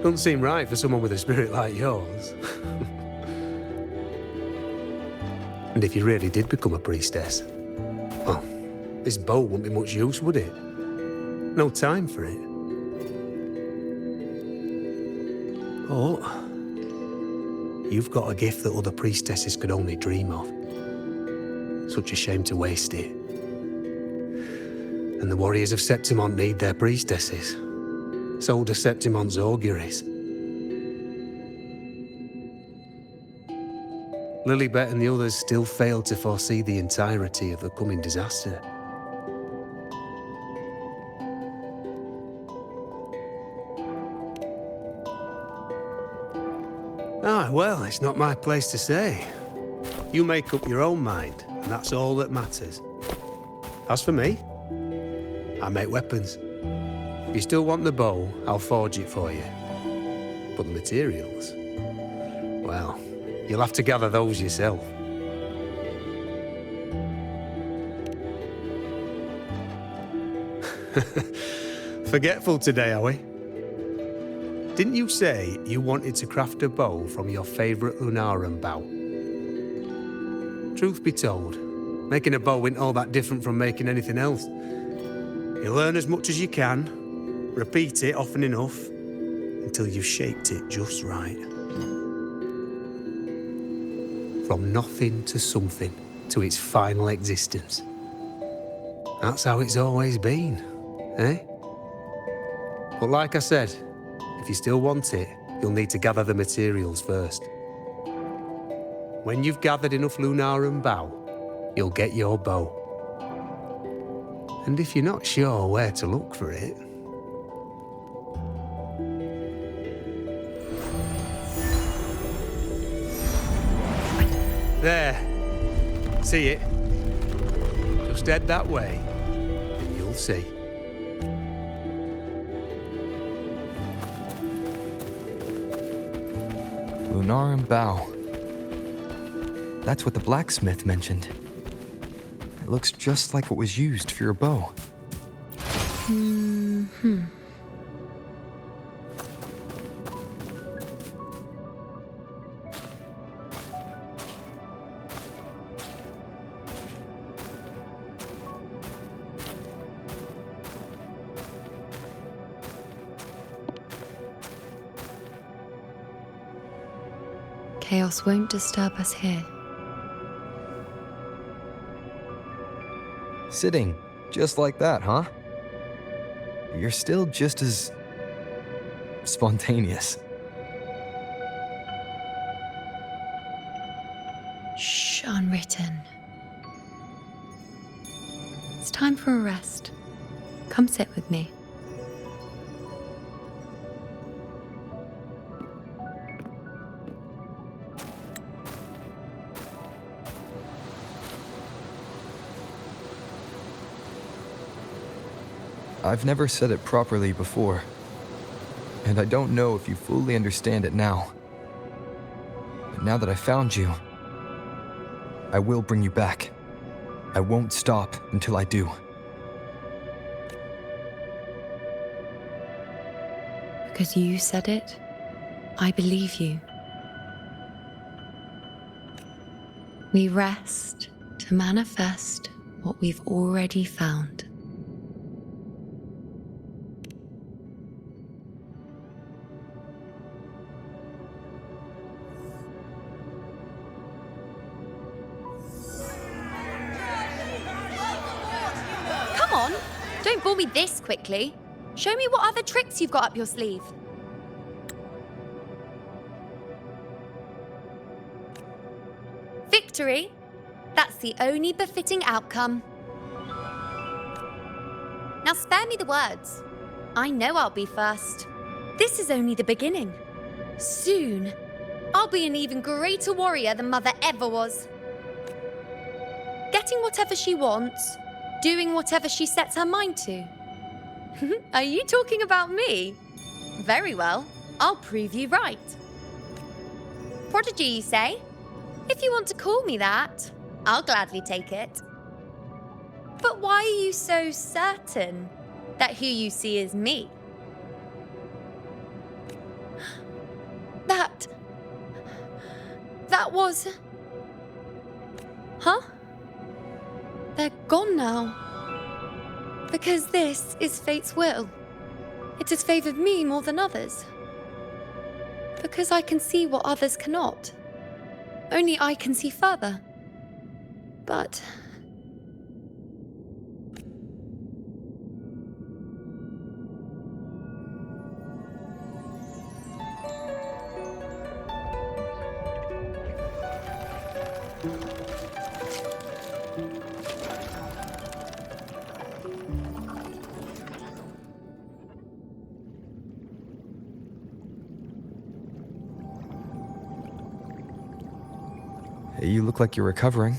Doesn't seem right for someone with a spirit like yours. And if you really did become a priestess, well, this bow wouldn't be much use, would it? No time for it. Oh, you've got a gift that other priestesses could only dream of. Such a shame to waste it. And the warriors of Septimont need their priestesses. So do Septimont's auguries. Lillibet and the others still failed to foresee the entirety of the coming disaster. Ah, well, it's not my place to say. You make up your own mind, and that's all that matters. As for me, I make weapons. If you still want the bow, I'll forge it for you. But the materials, well, you'll have to gather those yourself. Forgetful today, are we? Didn't you say you wanted to craft a bow from your favourite Lunarum bow? Truth be told, making a bow isn't all that different from making anything else. You learn as much as you can, repeat it often enough, until you've shaped it just right. From nothing to something, to its final existence. That's how it's always been, eh? But like I said, if you still want it, you'll need to gather the materials first. When you've gathered enough Lunarum bow, you'll get your bow. And if you're not sure where to look for it... There. See it? Just head that way, and you'll see. Lunarum bow. That's what the blacksmith mentioned. It looks just like what was used for your bow. Chaos won't disturb us here. Sitting, just like that, huh? You're still just as... spontaneous. Shh, unwritten. It's time for a rest. Come sit with me. I've never said it properly before, and I don't know if you fully understand it now. But now that I found you, I will bring you back. I won't stop until I do. Because you said it, I believe you. We rest to manifest what we've already found. Don't bore me this quickly. Show me what other tricks you've got up your sleeve. Victory? That's the only befitting outcome. Now spare me the words. I know I'll be first. This is only the beginning. Soon, I'll be an even greater warrior than Mother ever was. getting whatever she wants, doing whatever she sets her mind to. Are you talking about me? Very well, I'll prove you right. Prodigy, you say? If you want to call me that, I'll gladly take it. But why are you so certain that who you see is me? That was... Huh? They're gone now. Because this is fate's will. It has favored me more than others. Because I can see what others cannot. Only I can see further. But... You look like you're recovering.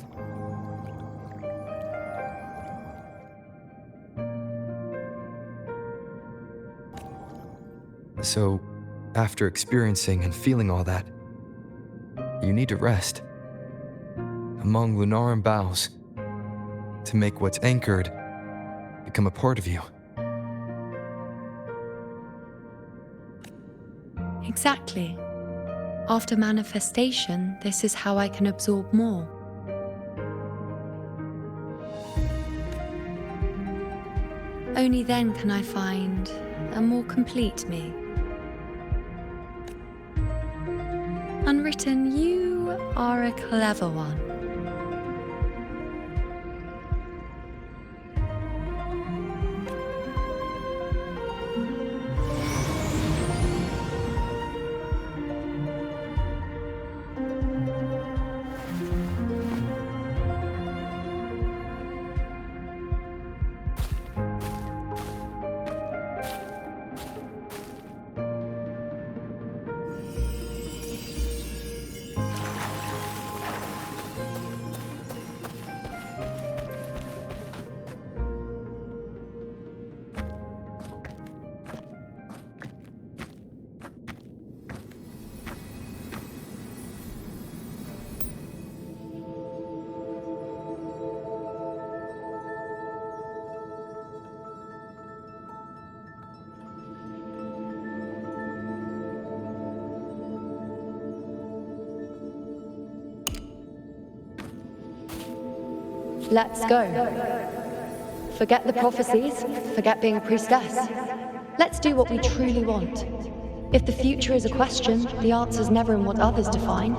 So, after experiencing and feeling all that, you need to rest among Lunaran boughs to make what's anchored become a part of you. Exactly. After manifestation, this is how I can absorb more. Only then can I find a more complete me. Unwritten, you are a clever one. Let's go. Forget the prophecies, forget being a priestess. Let's do what we truly want. If the future is a question, the answer's never in what others define.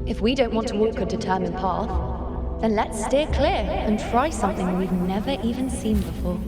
If we don't want to walk a determined path, then let's steer clear and try something we've never even seen before.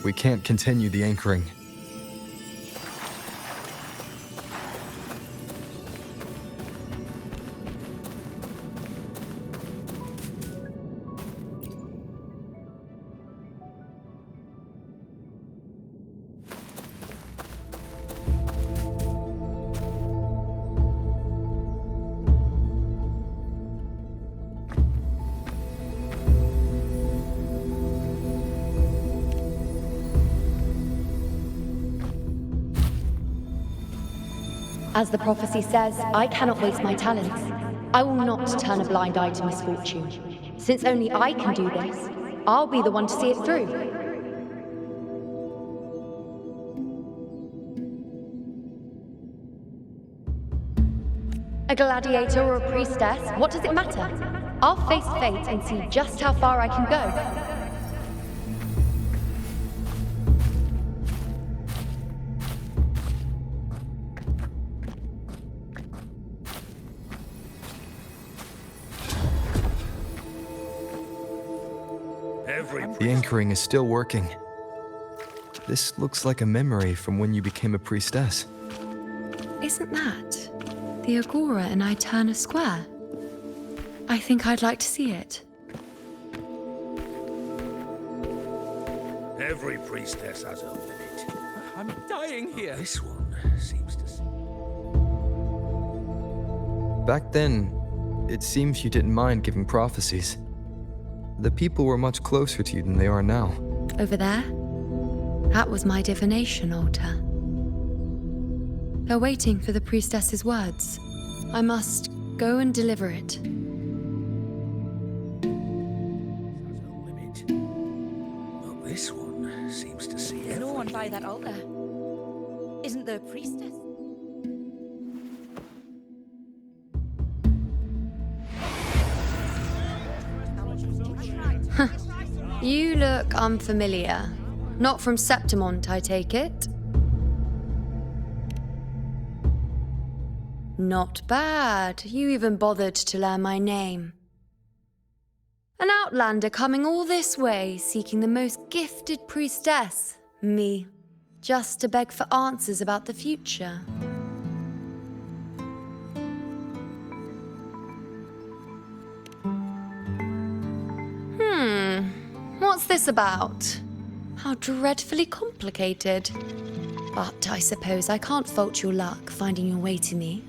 We can't continue the anchoring. As the prophecy says, I cannot waste my talents. I will not turn a blind eye to misfortune. Since only I can do this, I'll be the one to see it through. A gladiator or a priestess, what does it matter? I'll face fate and see just how far I can go. The anchoring is still working. This looks like a memory from when you became a priestess. Isn't that the agora in Eterna Square? I think I'd like to see it. Every priestess has her limit. I'm dying here. This one seems to see. Back then, it seems you didn't mind giving prophecies. The people were much closer to you than they are now. Over there? That was my divination altar. They're waiting for the priestess's words. I must go and deliver it. Well, this one seems to see everything. No one by that altar. Isn't the priestess? You look unfamiliar. Not from Septimont, I take it. Not bad. You even bothered to learn my name. An outlander coming all this way, seeking the most gifted priestess, me, just to beg for answers about the future. What's this about? How dreadfully complicated. But I suppose I can't fault your luck finding your way to me.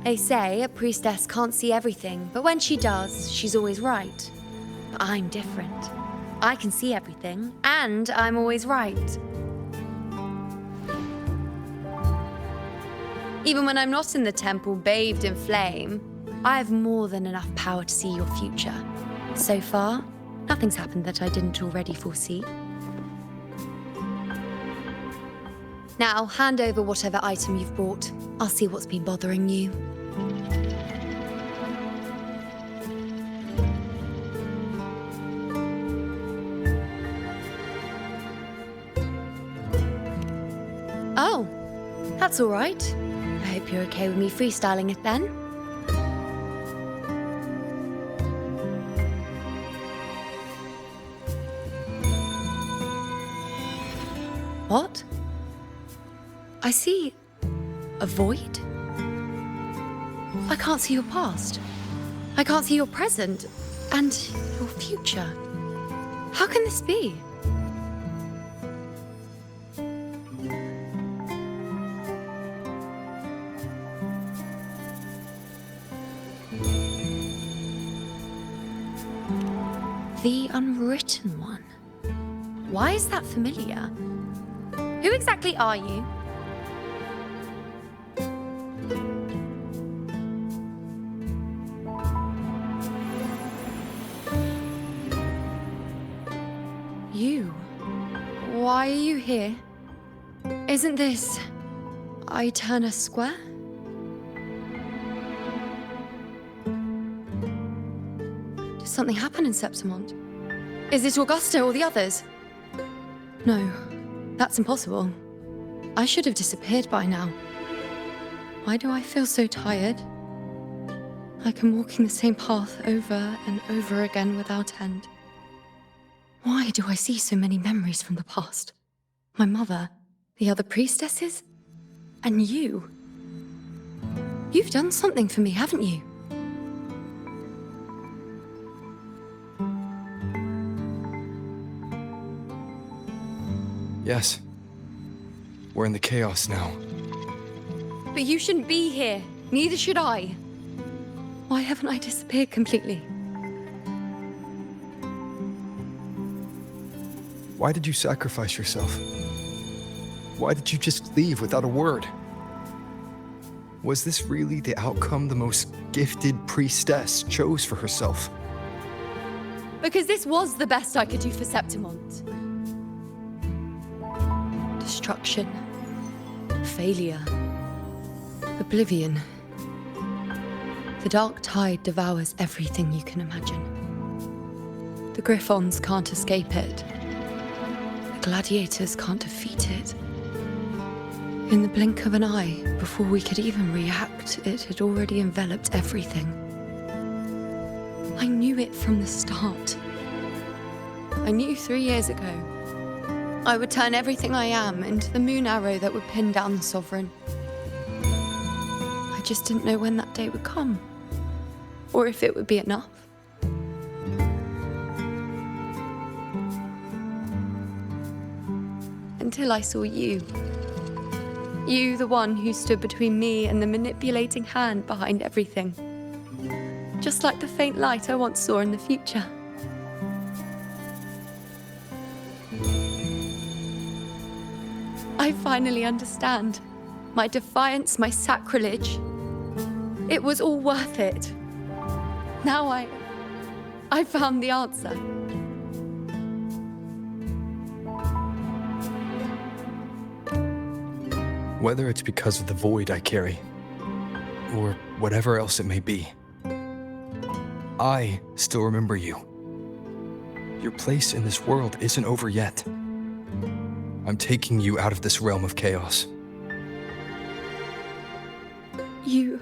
They say a priestess can't see everything, but when she does, she's always right. But I'm different. I can see everything, and I'm always right. Even when I'm not in the temple bathed in flame, I have more than enough power to see your future. So far, nothing's happened that I didn't already foresee. Now, hand over whatever item you've brought. I'll see what's been bothering you. Oh, that's all right. I hope you're okay with me freestyling it then. What? I see a void? I can't see your past. I can't see your present and your future. How can this be? The unwritten one. Why is that familiar? Who exactly are you? You? Why are you here? Isn't this Eterna Square? Did something happen in Septimont? Is it Augusta or the others? No. That's impossible. I should have disappeared by now. Why do I feel so tired? Like I'm walking the same path over and over again without end. Why do I see so many memories from the past? My mother, the other priestesses, and you. You've done something for me, haven't you? Yes. We're in the chaos now. But you shouldn't be here. Neither should I. Why haven't I disappeared completely? Why did you sacrifice yourself? Why did you just leave without a word? Was this really the outcome the most gifted priestess chose for herself? Because this was the best I could do for Septimont. Destruction, Failure. Oblivion. The dark tide devours everything you can imagine. The Griffons can't escape it. The gladiators can't defeat it. In the blink of an eye, before we could even react, it had already enveloped everything. I knew it from the start. I knew 3 years ago I would turn everything I am into the moon arrow that would pin down the Sovereign. I just didn't know when that day would come, or if it would be enough. Until I saw you. You, the one who stood between me and the manipulating hand behind everything. Just like the faint light I once saw in the future. I finally understand. My defiance, my sacrilege. It was all worth it. Now I found the answer. Whether it's because of the void I carry, or whatever else it may be, I still remember you. Your place in this world isn't over yet. I'm taking you out of this realm of chaos. You...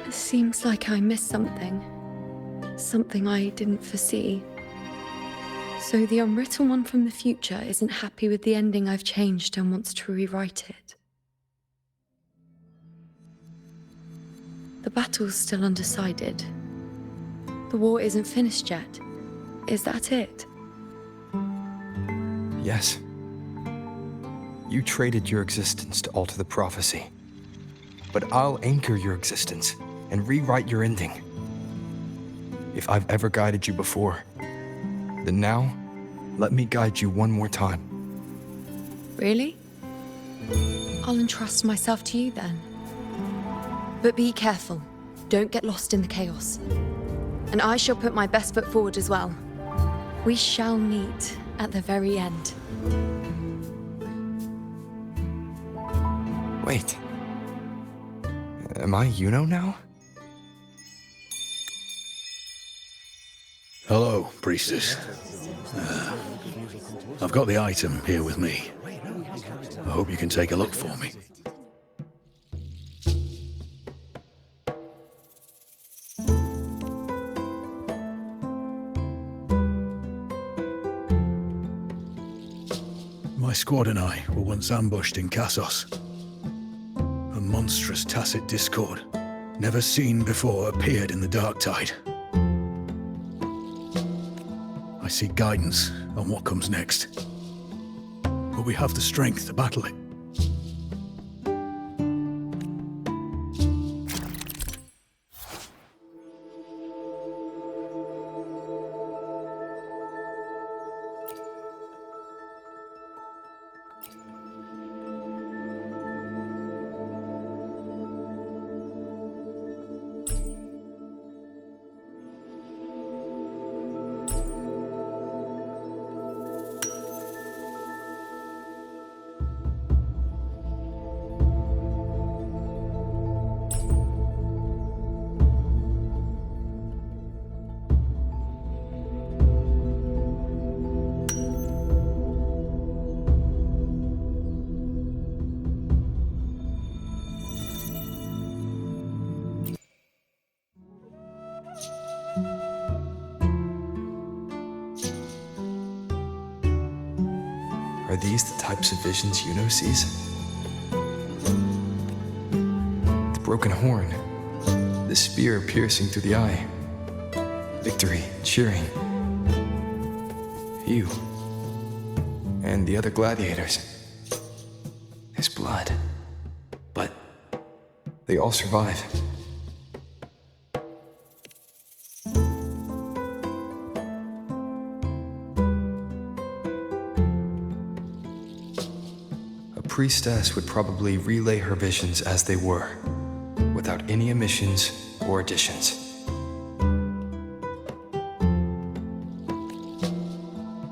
It seems like I missed something. Something I didn't foresee. So the unwritten one from the future isn't happy with the ending I've changed and wants to rewrite it. The battle's still undecided. The war isn't finished yet. Is that it? Yes. You traded your existence to alter the prophecy. But I'll anchor your existence and rewrite your ending. If I've ever guided you before, then now, let me guide you one more time. Really? I'll entrust myself to you then. But be careful. Don't get lost in the chaos. And I shall put my best foot forward as well. We shall meet at the very end. Wait. Am I Iuno now? Hello, priestess. I've got the item here with me. I hope you can take a look for me. My squad and I were once ambushed in Cassos. A monstrous tacit discord, never seen before, appeared in the dark tide. I seek guidance on what comes next. But we have the strength to battle it. Are these the types of visions Iuno sees? The broken horn, the spear piercing through the eye, victory cheering, you, and the other gladiators. His blood, but they all survive. A priestess would probably relay her visions as they were, without any omissions or additions.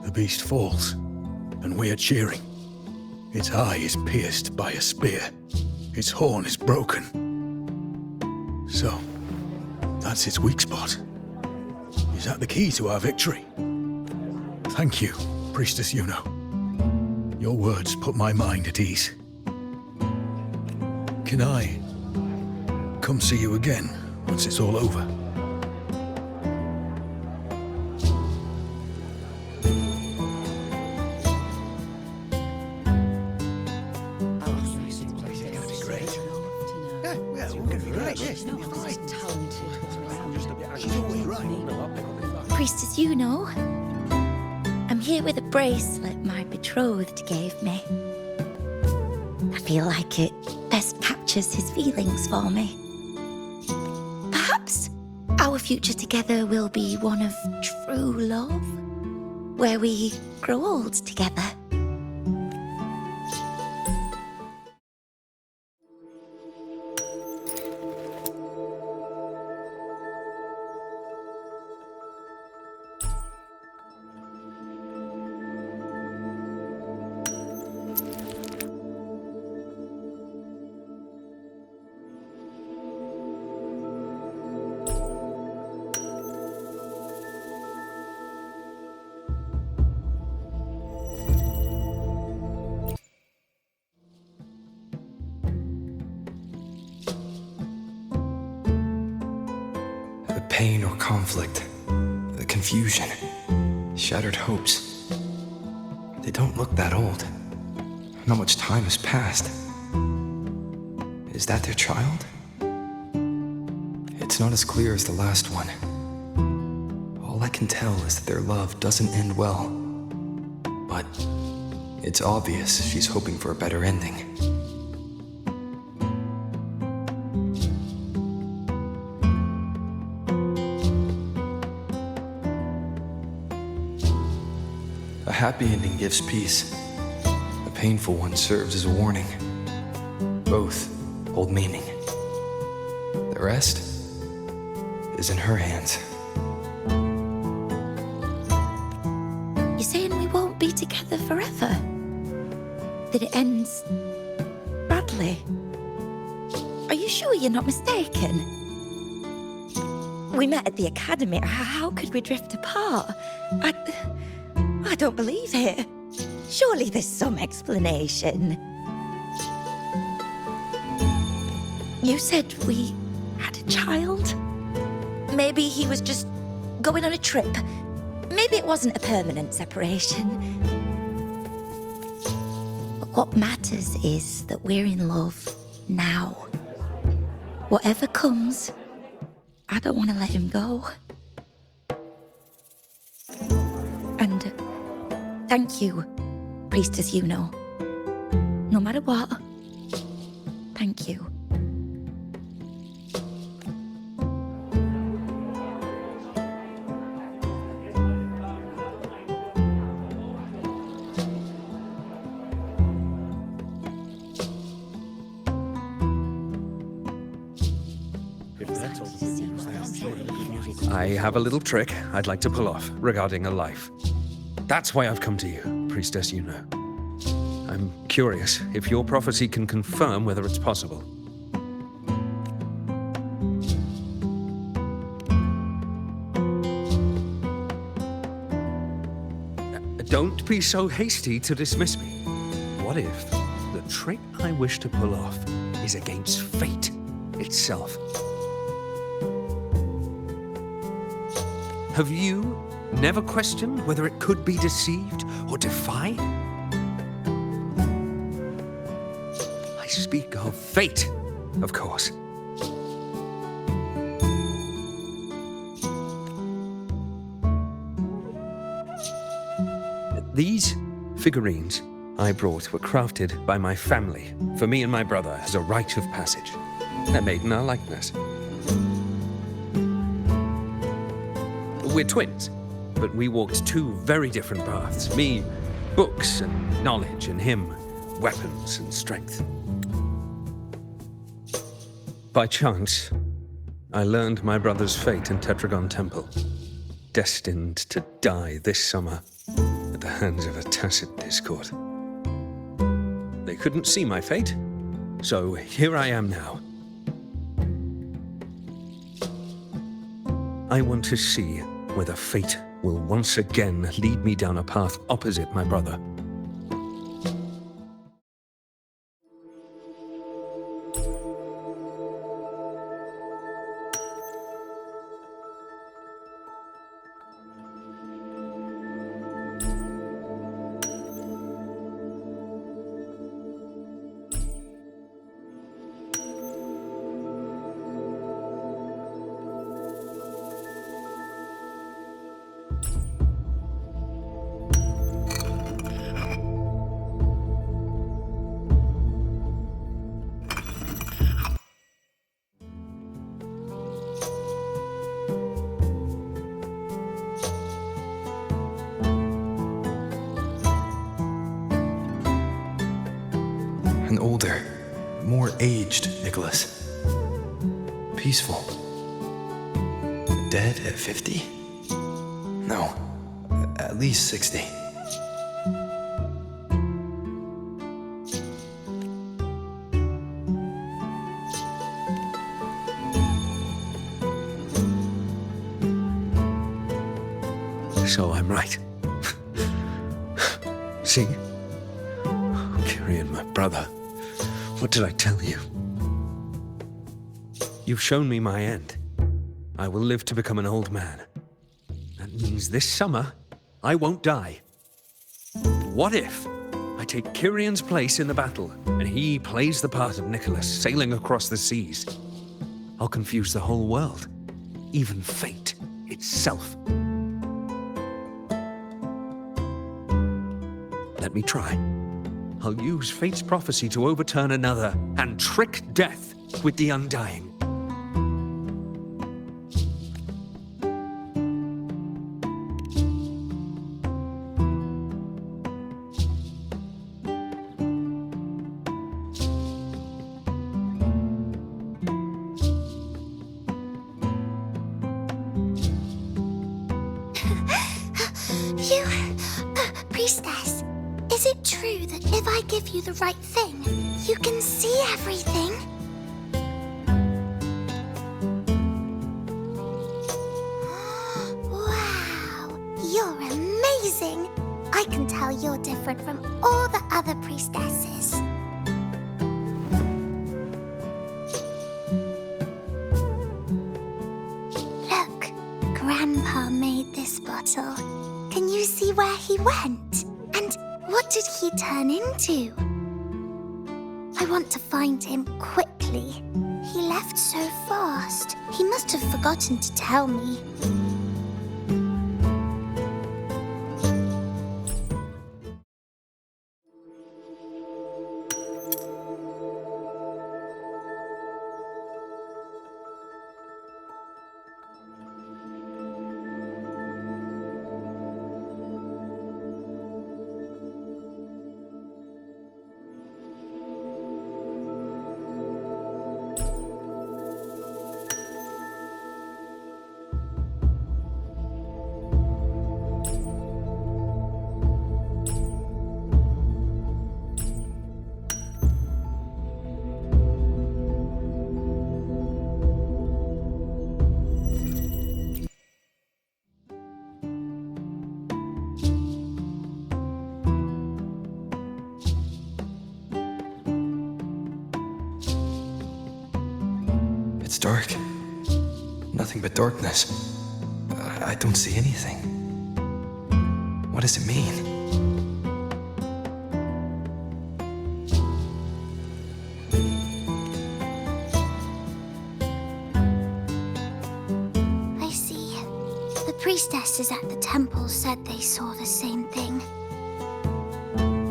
The beast falls, and we are cheering. Its eye is pierced by a spear. Its horn is broken. So, that's its weak spot. Is that the key to our victory? Thank you, Priestess Iuno. Your words put my mind at ease. Can I come see you again once it's all over? Priestess Iuno, I'm here with a bracelet my betrothed gave me. I feel like it best captures his feelings for me. Perhaps our future together will be one of true love, where we grow old together. The pain or conflict, the confusion, shattered hopes. They don't look that old. Not much time has passed. Is that their child? It's not as clear as the last one. All I can tell is that their love doesn't end well. But it's obvious she's hoping for a better ending. A happy ending gives peace. A painful one serves as a warning. Both hold meaning. The rest is in her hands. You're saying we won't be together forever? That it ends badly? Are you sure you're not mistaken? We met at the academy. How could we drift apart? I don't believe it. Surely there's some explanation. You said we had a child? Maybe he was just going on a trip. Maybe it wasn't a permanent separation. But what matters is that we're in love now. Whatever comes, I don't want to let him go. And thank you, Priestess Iuno. No matter what, thank you. I have a little trick I'd like to pull off regarding a life. That's why I've come to you, Priestess Iuno. I'm curious if your prophecy can confirm whether it's possible. Don't be so hasty to dismiss me. What if the trick I wish to pull off is against fate itself? Have you never questioned whether it could be deceived or defied? I speak of fate, of course. These figurines I brought were crafted by my family for me and my brother as a rite of passage. They're made in our likeness. We're twins, but we walked two very different paths. Me, books and knowledge, and him, weapons and strength. By chance, I learned my brother's fate in Tetragon Temple, destined to die this summer at the the hands of a tacit discord. They couldn't see my fate, so here I am now. I want to see whether fate will once again lead me down a path opposite my brother. An older, more aged Nicholas. Peaceful. Dead at 50? No, at least 60. So I'm right. See? Kyrian, my brother. What did I tell you? You've shown me my end. I will live to become an old man. That means this summer, I won't die. What if I take Kyrian's place in the battle, and he plays the part of Nicholas sailing across the seas? I'll confuse the whole world, even fate itself. Let me try. I'll use fate's prophecy to overturn another and trick death with the undying. Priestess, is it true that if I give you the right thing, you can see everything? Wow, you're amazing! I can tell you're different from all the other priestesses. Look, Grandpa made this bottle. Can you see where he went? And what did he turn into? I want to find him quickly. He left so fast. He must have forgotten to tell me. It's dark. Nothing but darkness. I don't see anything. What does it mean? I see. The priestesses at the temple said they saw the same thing.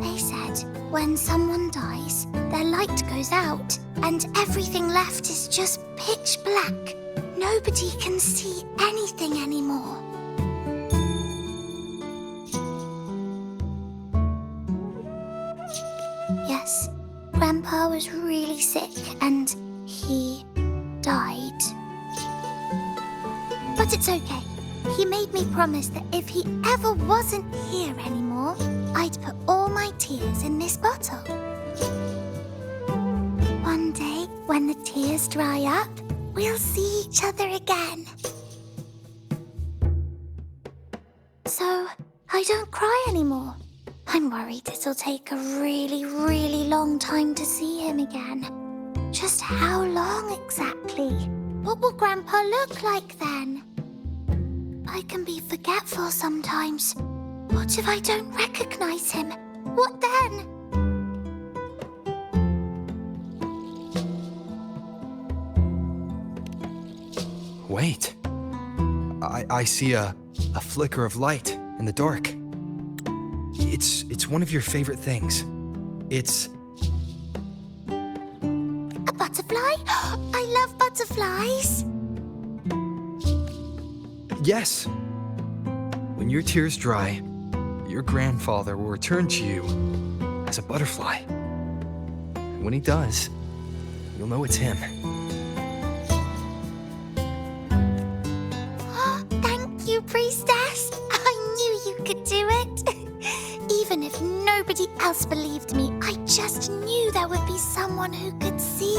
They said when someone dies, their light goes out, and everything left is just pitch black. Nobody can see anything anymore. Yes, Grandpa was really sick and he died. But it's okay. He made made me promise that if he ever wasn't here anymore, I'd put all my tears in this bottle. One day, when the tears dry up, we'll see each other again. So, I don't cry anymore. I'm worried it'll take a really, really long time to see him again. Just how long exactly? What will Grandpa look like then? I can be forgetful sometimes. What if I don't recognize him? What then? Wait. I see a flicker of light in the dark. It's one of your favorite things. It's... A butterfly? I love butterflies. Yes. When your tears dry, your grandfather will return to you as a butterfly. And when he does, you'll know it's him. Thank you, priestess. I knew you could do it. Even if nobody else believed me, I just knew there would be someone who could see.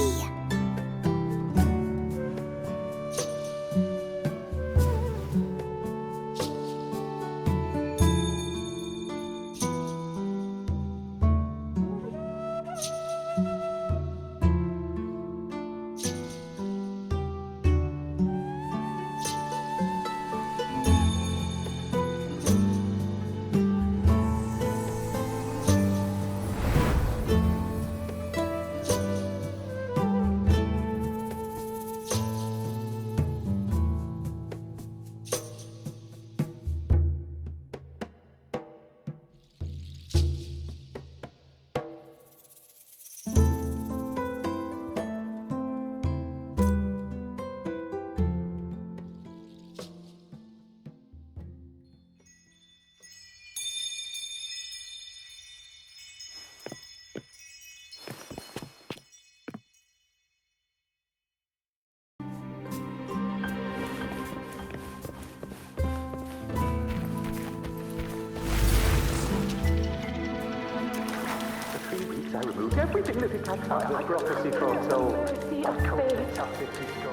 I removed everything that it had time. The prophecy foretold.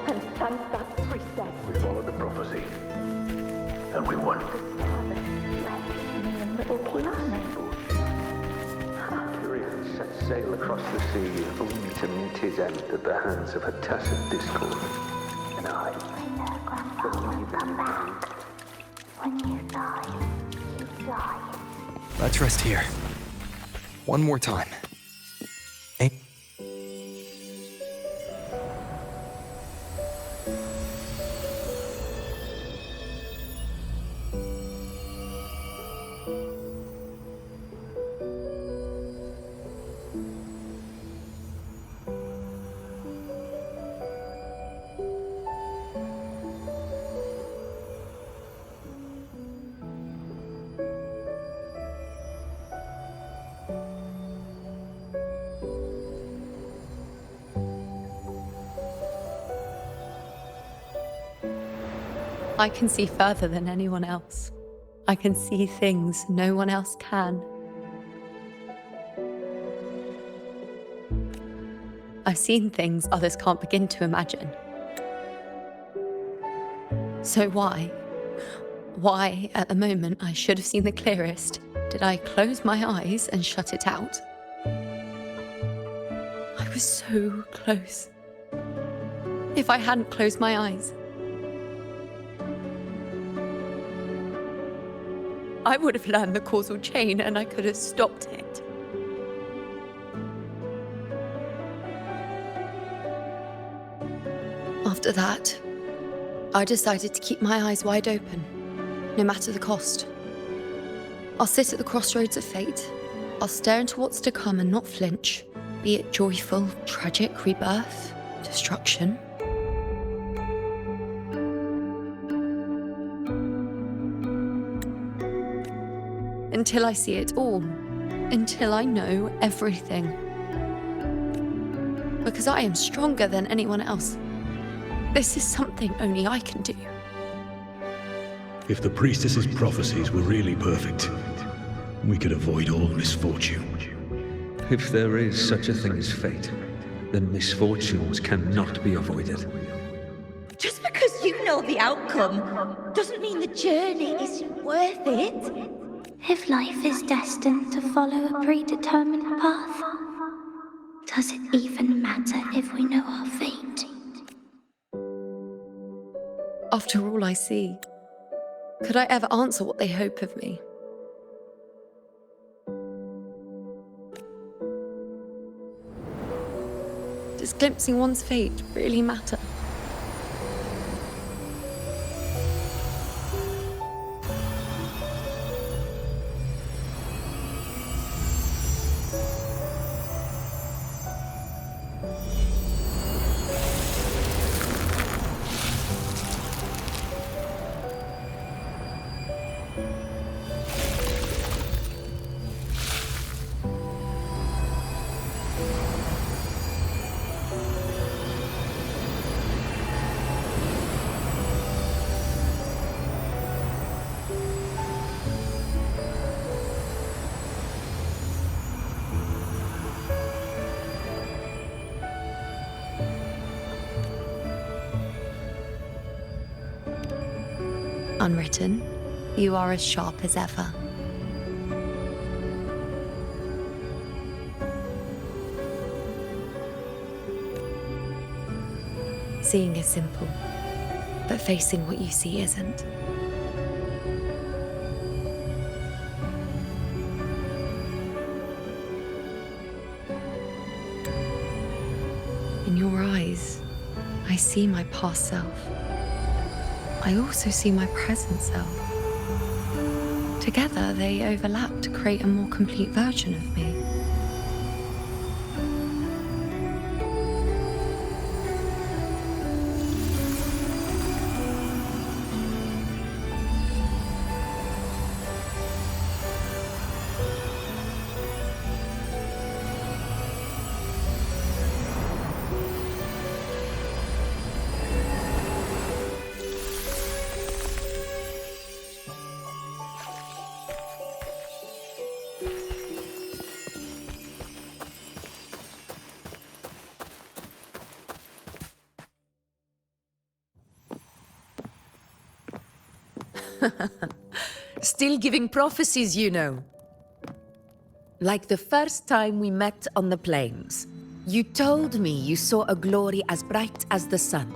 And thank that priestess. We followed the prophecy. And we won. Tyrion set sail across the sea, only to meet his end at the hands of a tacit discord. And I Come back. When you die, you die. Let's rest here. One more time. Eh? I can see further than anyone else. I can see things no one else can. I've seen things others can't begin to imagine. So why at the moment I should have seen the clearest, did I close my eyes and shut it out? I was so close. If I hadn't closed my eyes, I would have learned the causal chain and I could have stopped it. After that, I decided to keep my eyes wide open, no matter the cost. I'll sit at the crossroads of fate. I'll stare into what's to come and not flinch, be it joyful, tragic rebirth, destruction. Until I see it all. Until I know everything. Because I am stronger than anyone else. This is something only I can do. If the priestess's prophecies were really perfect, we could avoid all misfortune. If there is such a thing as fate, then misfortunes cannot be avoided. Just because you know the outcome doesn't mean the journey isn't worth it. If life is destined to follow a predetermined path, does it even matter if we know our fate? After all I see, could I ever answer what they hope of me? Does glimpsing one's fate really matter? Unwritten, you are as sharp as ever. Seeing is simple, but facing what you see isn't. In your eyes, I see my past self. I also see my present self. Together, they overlap to create a more complete version of me. Still giving prophecies, you know. Like the first time we met on the plains. You told me you saw a glory as bright as the sun.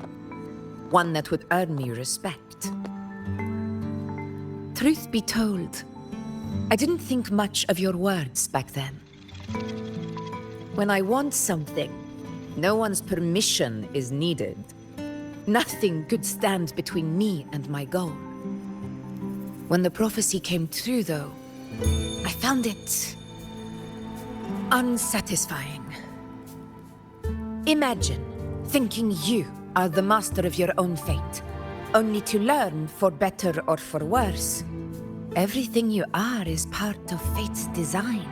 One that would earn me respect. Truth be told, I didn't think much of your words back then. When I want something, no one's permission is needed. Nothing could stand between me and my goal. When the prophecy came true, though, I found it unsatisfying. Imagine thinking you are the master of your own fate, only to learn, for better or for worse, everything you are is part of fate's design.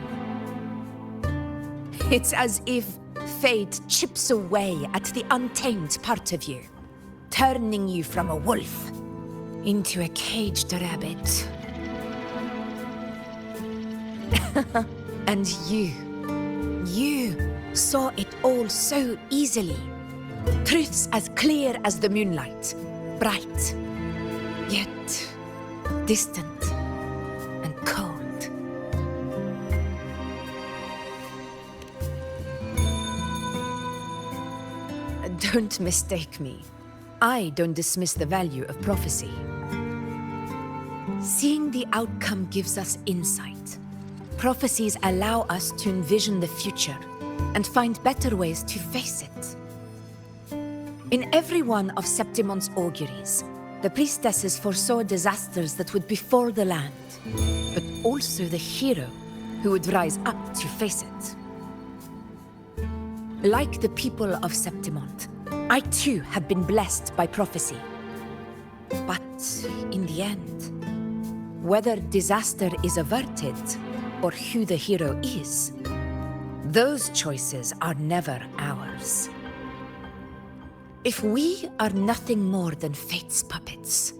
It's as if fate chips away at the untamed part of you, turning you from a wolf into a caged rabbit. And you saw it all so easily. Truths as clear as the moonlight, bright, yet distant and cold. Don't mistake me. I don't dismiss the value of prophecy. Seeing the outcome gives us insight. Prophecies allow us to envision the future and find better ways to face it. In every one of Septimon's auguries, the priestesses foresaw disasters that would befall the land, but also the hero who would rise up to face it. Like the people of Septimont, I too have been blessed by prophecy. But in the end, whether disaster is averted or who the hero is, those choices are never ours. If we are nothing more than fate's puppets,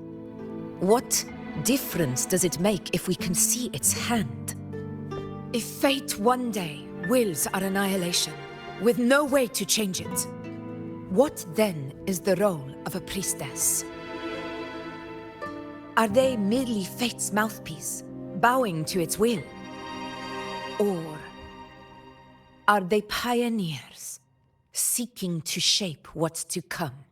what difference does it make if we can see its hand? If fate one day wills our annihilation, with no way to change it, what then is the role of a priestess? Are they merely fate's mouthpiece, bowing to its will? Or are they pioneers, seeking to shape what's to come?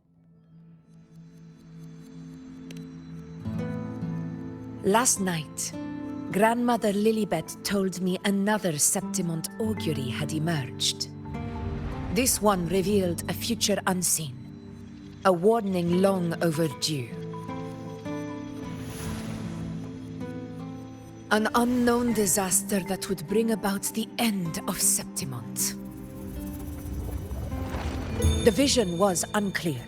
Last night, Grandmother Lillibet told me another Septimont augury had emerged. This one revealed a future unseen, a warning long overdue. An unknown disaster that would bring about the end of Septimont. The vision was unclear.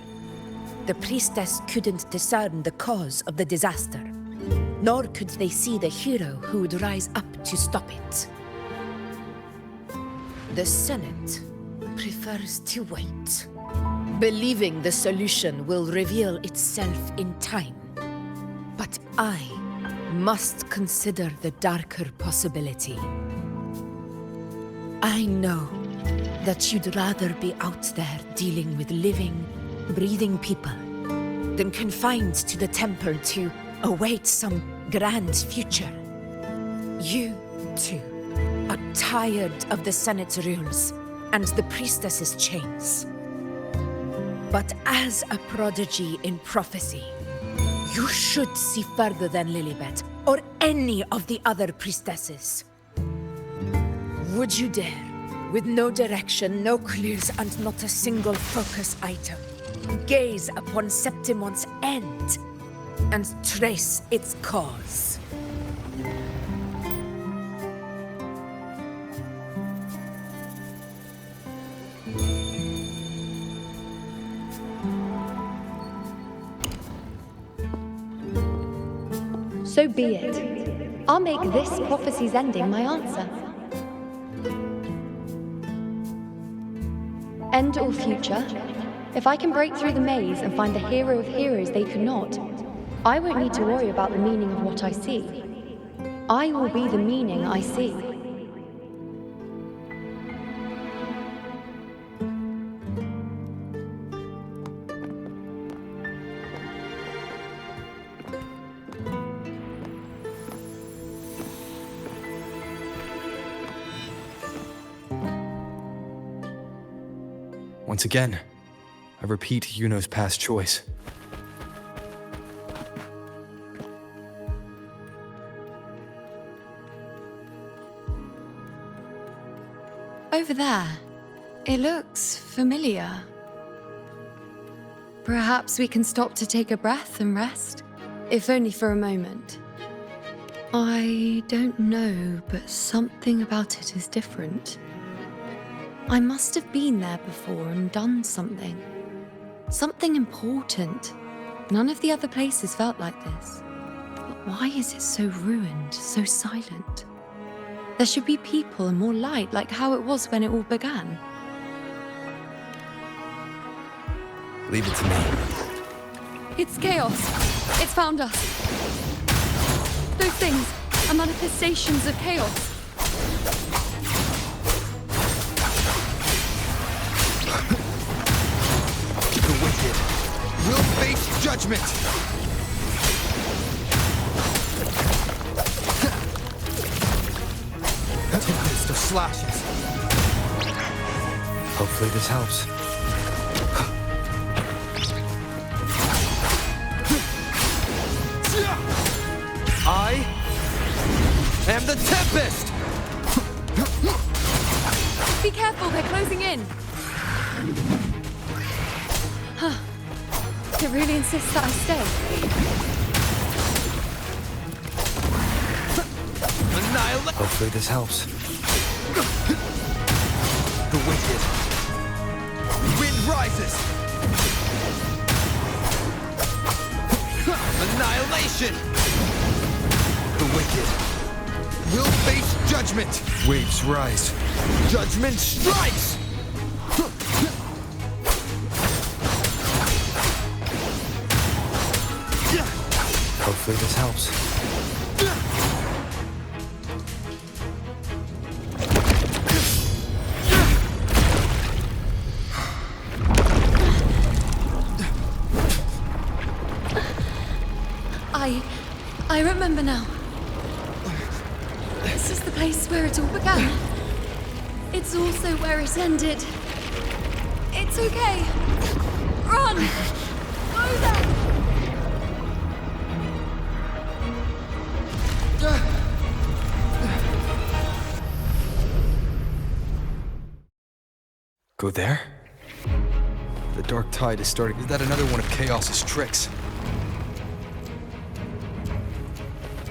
The priestess couldn't discern the cause of the disaster, nor could they see the hero who would rise up to stop it. The Senate prefers to wait, believing the solution will reveal itself in time. But I must consider the darker possibility. I know that you'd rather be out there dealing with living, breathing people than confined to the temple to await some grand future. You, too, are tired of the Senate's rules and the priestess's chains. But as a prodigy in prophecy, you should see further than Lillibet or any of the other priestesses. Would you dare, with no direction, no clues, and not a single focus item, gaze upon Septimont's end and trace its cause? So be it. I'll make this prophecy's ending my answer. End or future, if I can break through the maze and find the hero of heroes they could not, I won't need to worry about the meaning of what I see. I will be the meaning I see. Once again, I repeat Iuno's past choice. Over there. It looks familiar. Perhaps we can stop to take a breath and rest, if only for a moment. I don't know, but something about it is different. I must have been there before and done something. Something important. None of the other places felt like this. But why is it so ruined, so silent? There should be people and more light, like how it was when it all began. Leave it to me. It's chaos. It's found us. Those things are manifestations of chaos. The wicked will face judgment. Tempest of slashes. Hopefully this helps. I am the Tempest! Be careful, they're closing in. Huh. It really insists that I stay. Hopefully this helps. The wicked. Wind rises. Annihilation. The wicked will face judgment. Waves rise. Judgment strikes. Hopefully this helps. I remember now. This is the place where it all began. It's also where it ended. It's okay. Run! Go there! Go there? The dark tide is starting. Is that another one of Chaos's tricks?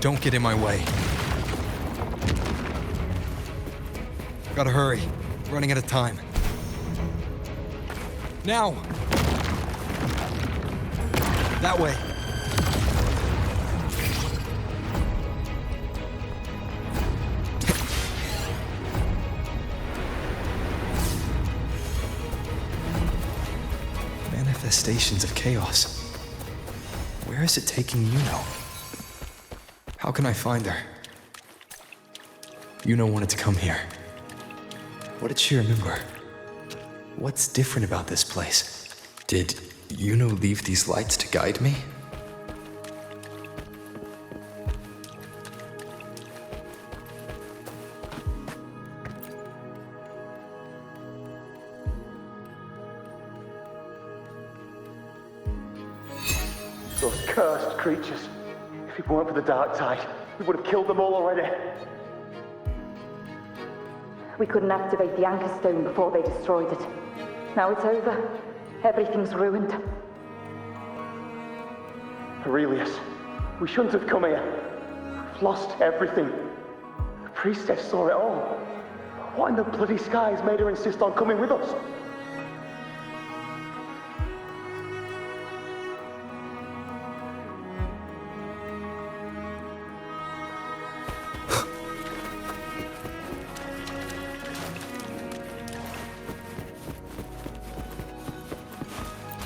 Don't get in my way. Gotta hurry. Running out of time. Now! That way. Manifestations of chaos. Where is it taking Yuno? How can I find her? Yuno wanted to come here. What did she remember? What's different about this place? Did Yuno leave these lights to guide me? Those cursed creatures. If it weren't for the dark tide, we would have killed them all already. We couldn't activate the anchor stone before they destroyed it. Now it's over. Everything's ruined. Aurelius, we shouldn't have come here. We've lost everything. The priestess saw it all. What in the bloody skies made her insist on coming with us?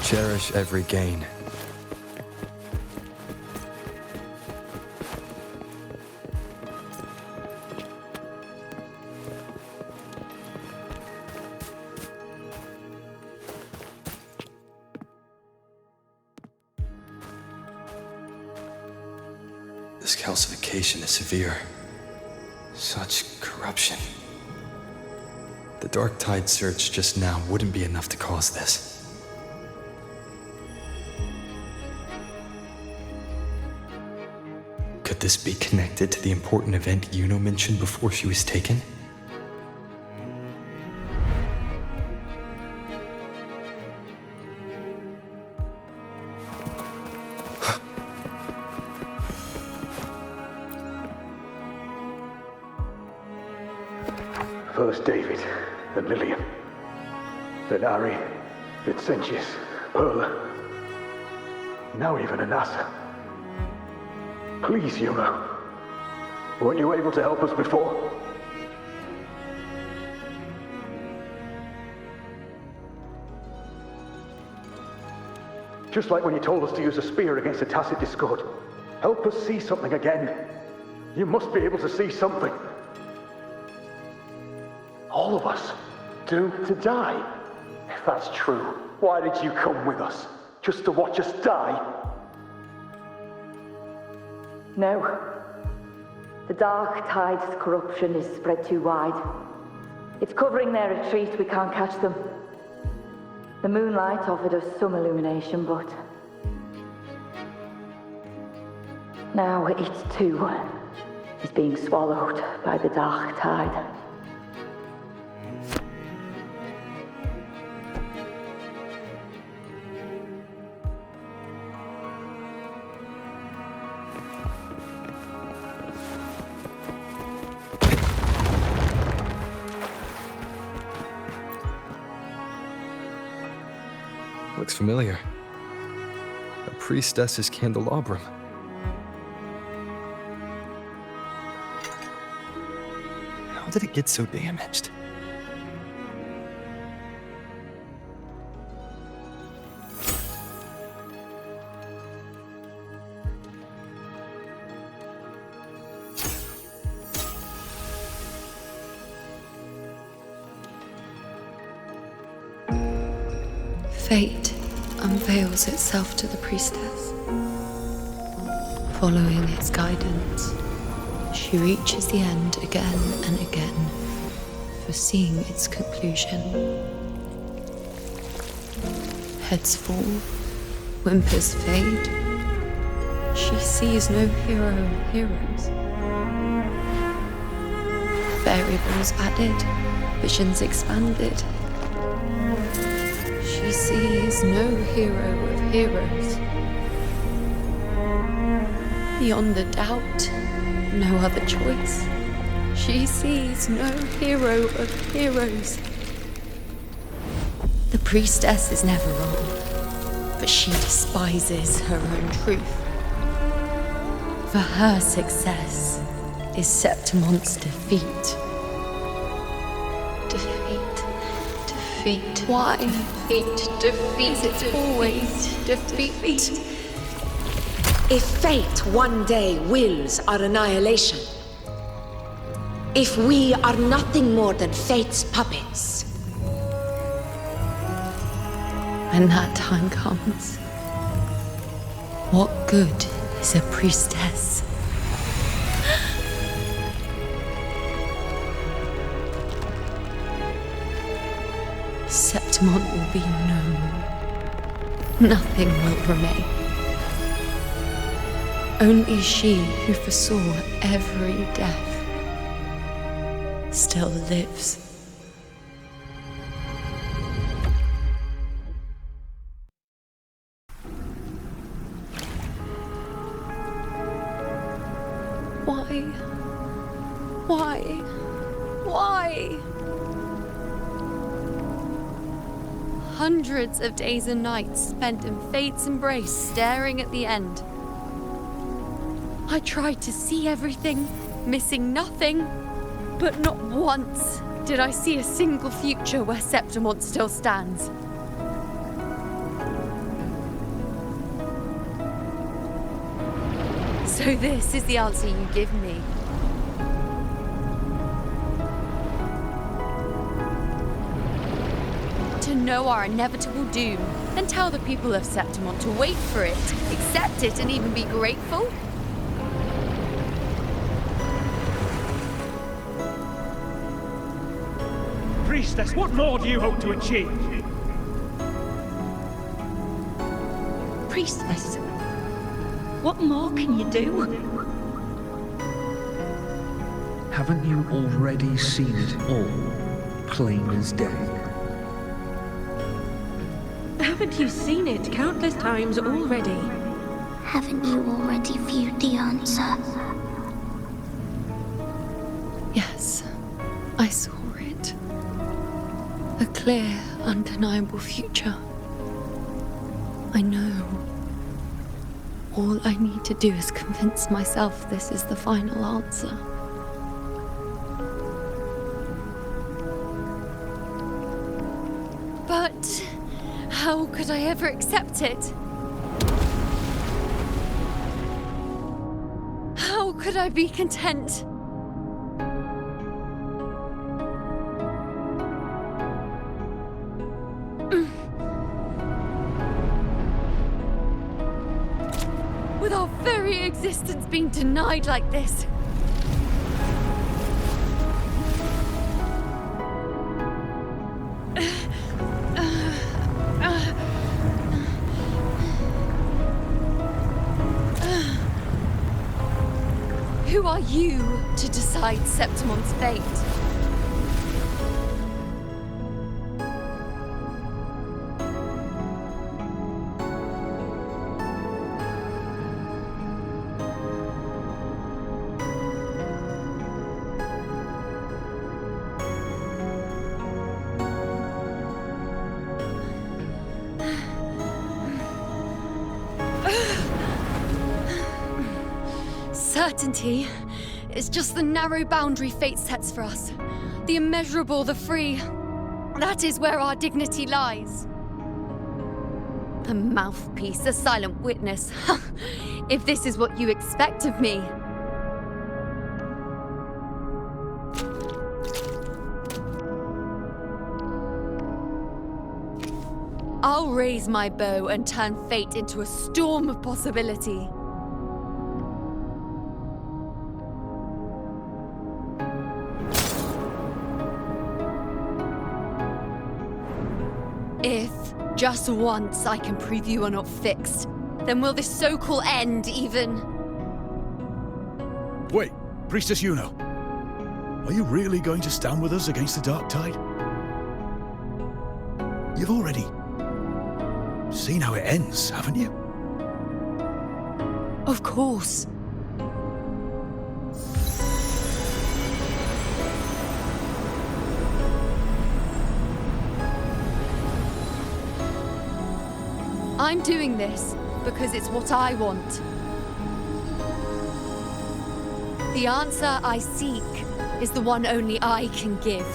Cherish every gain. This calcification is severe. Such corruption. The Dark Tide surge just now wouldn't be enough to cause this. Could this be connected to the important event Yuno mentioned before she was taken? First David, then Lillian, then Ari, Vincentius, Perla, now even Anasa. Please, Yuno. Weren't you able to help us before? Just like when you told us to use a spear against a tacit discord. Help us see something again. You must be able to see something. All of us, doomed to die. If that's true, why did you come with us? Just to watch us die? No. The Dark Tide's corruption is spread too wide. It's covering their retreat, we can't catch them. The moonlight offered us some illumination, but... now it too is being swallowed by the Dark Tide. Looks familiar. A priestess's candelabrum. How did it get so damaged? Fate unveils itself to the priestess. Following its guidance, she reaches the end again and again, foreseeing its conclusion. Heads fall, whimpers fade. She sees no hero of heroes. Variables added, visions expanded. She sees no hero of heroes. Beyond a doubt, no other choice. She sees no hero of heroes. The priestess is never wrong, but she despises her own truth. For her success is Septimon's defeat. Defeat. Why? Defeat. It's always defeat. If fate one day wills our annihilation, if we are nothing more than fate's puppets, when that time comes, what good is a priestess? Septimon will be known. Nothing will remain. Only she who foresaw every death still lives. Why? Hundreds of days and nights spent in fate's embrace, staring at the end. I tried to see everything, missing nothing, but not once did I see a single future where Septimon still stands. So this is the answer you give me. To know our inevitable doom, and tell the people of Septimon to wait for it, accept it, and even be grateful? Priestess, what more do you hope to achieve? Priestess, what more can you do? Haven't you already seen it all, plain as day? Haven't you seen it countless times already? Haven't you already viewed the answer? Yes, I saw it. A clear, undeniable future. I know. All I need to do is convince myself this is the final answer. But how could I ever accept it? How could I be content? With our very existence being denied like this. Who are you to decide Septimon's fate? Certainty is just the narrow boundary fate sets for us. The immeasurable, the free. That is where our dignity lies. A mouthpiece, a silent witness. If this is what you expect of me. I'll raise my bow and turn fate into a storm of possibility. If, just once, I can prove you are not fixed, then will this so-called end even... Wait, Priestess Iuno. Are you really going to stand with us against the Dark Tide? You've already seen how it ends, haven't you? Of course. I'm doing this because it's what I want. The answer I seek is the one only I can give.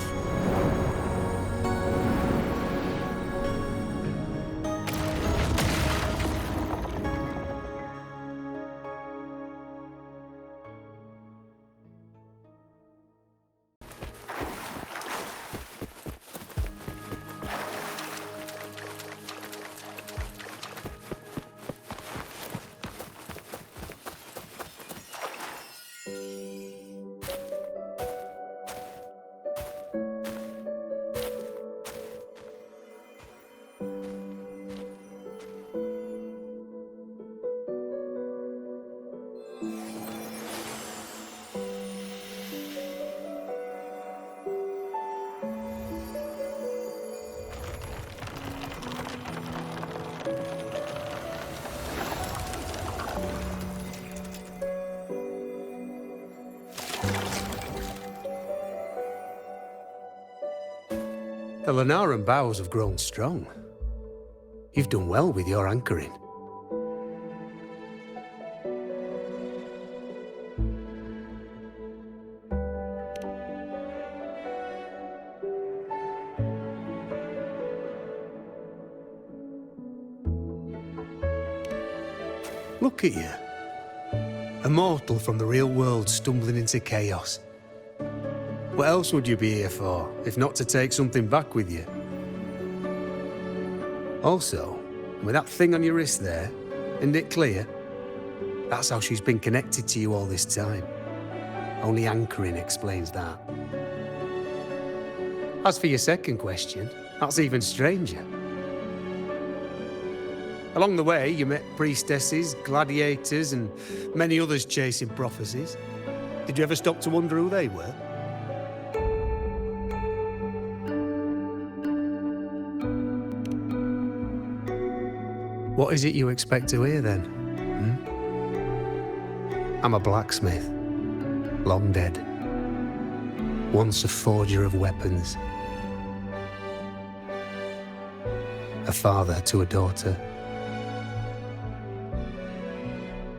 The Lunaran bows have grown strong. You've done well with your anchoring. Look at you. A mortal from the real world stumbling into chaos. What else would you be here for, if not to take something back with you? Also, with that thing on your wrist there, isn't it clear? That's how she's been connected to you all this time. Only anchoring explains that. As for your second question, that's even stranger. Along the way, you met priestesses, gladiators, and many others chasing prophecies. Did you ever stop to wonder who they were? What is it you expect to hear, then? I'm a blacksmith, long dead. Once a forger of weapons. A father to a daughter.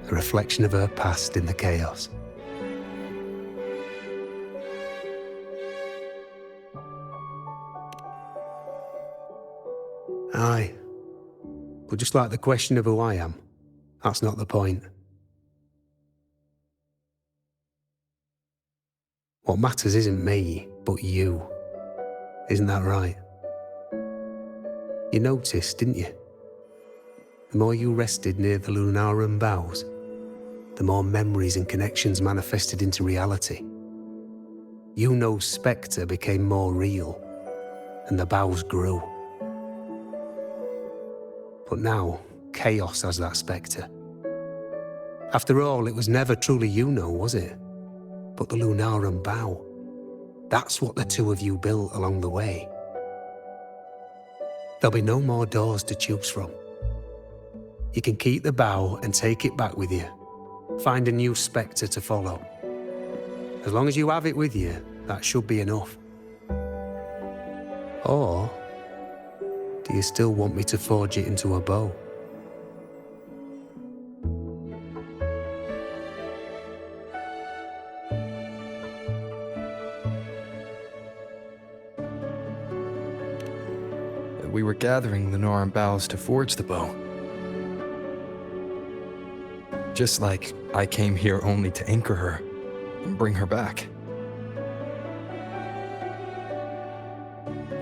A reflection of her past in the chaos. Aye. But just like the question of who I am, that's not the point. What matters isn't me, but you. Isn't that right? You noticed, didn't you? The more you rested near the Lunaran bows, the more memories and connections manifested into reality. Iuno's spectre became more real, and the bows grew. But now, chaos has that spectre. After all, it was never truly Iuno, was it? But the Lunaran bow. That's what the two of you built along the way. There'll be no more doors to choose from. You can keep the bow and take it back with you. Find a new spectre to follow. As long as you have it with you, that should be enough. Or do you still want me to forge it into a bow? We were gathering Lunaran boughs to forge the bow. Just like I came here only to anchor her and bring her back.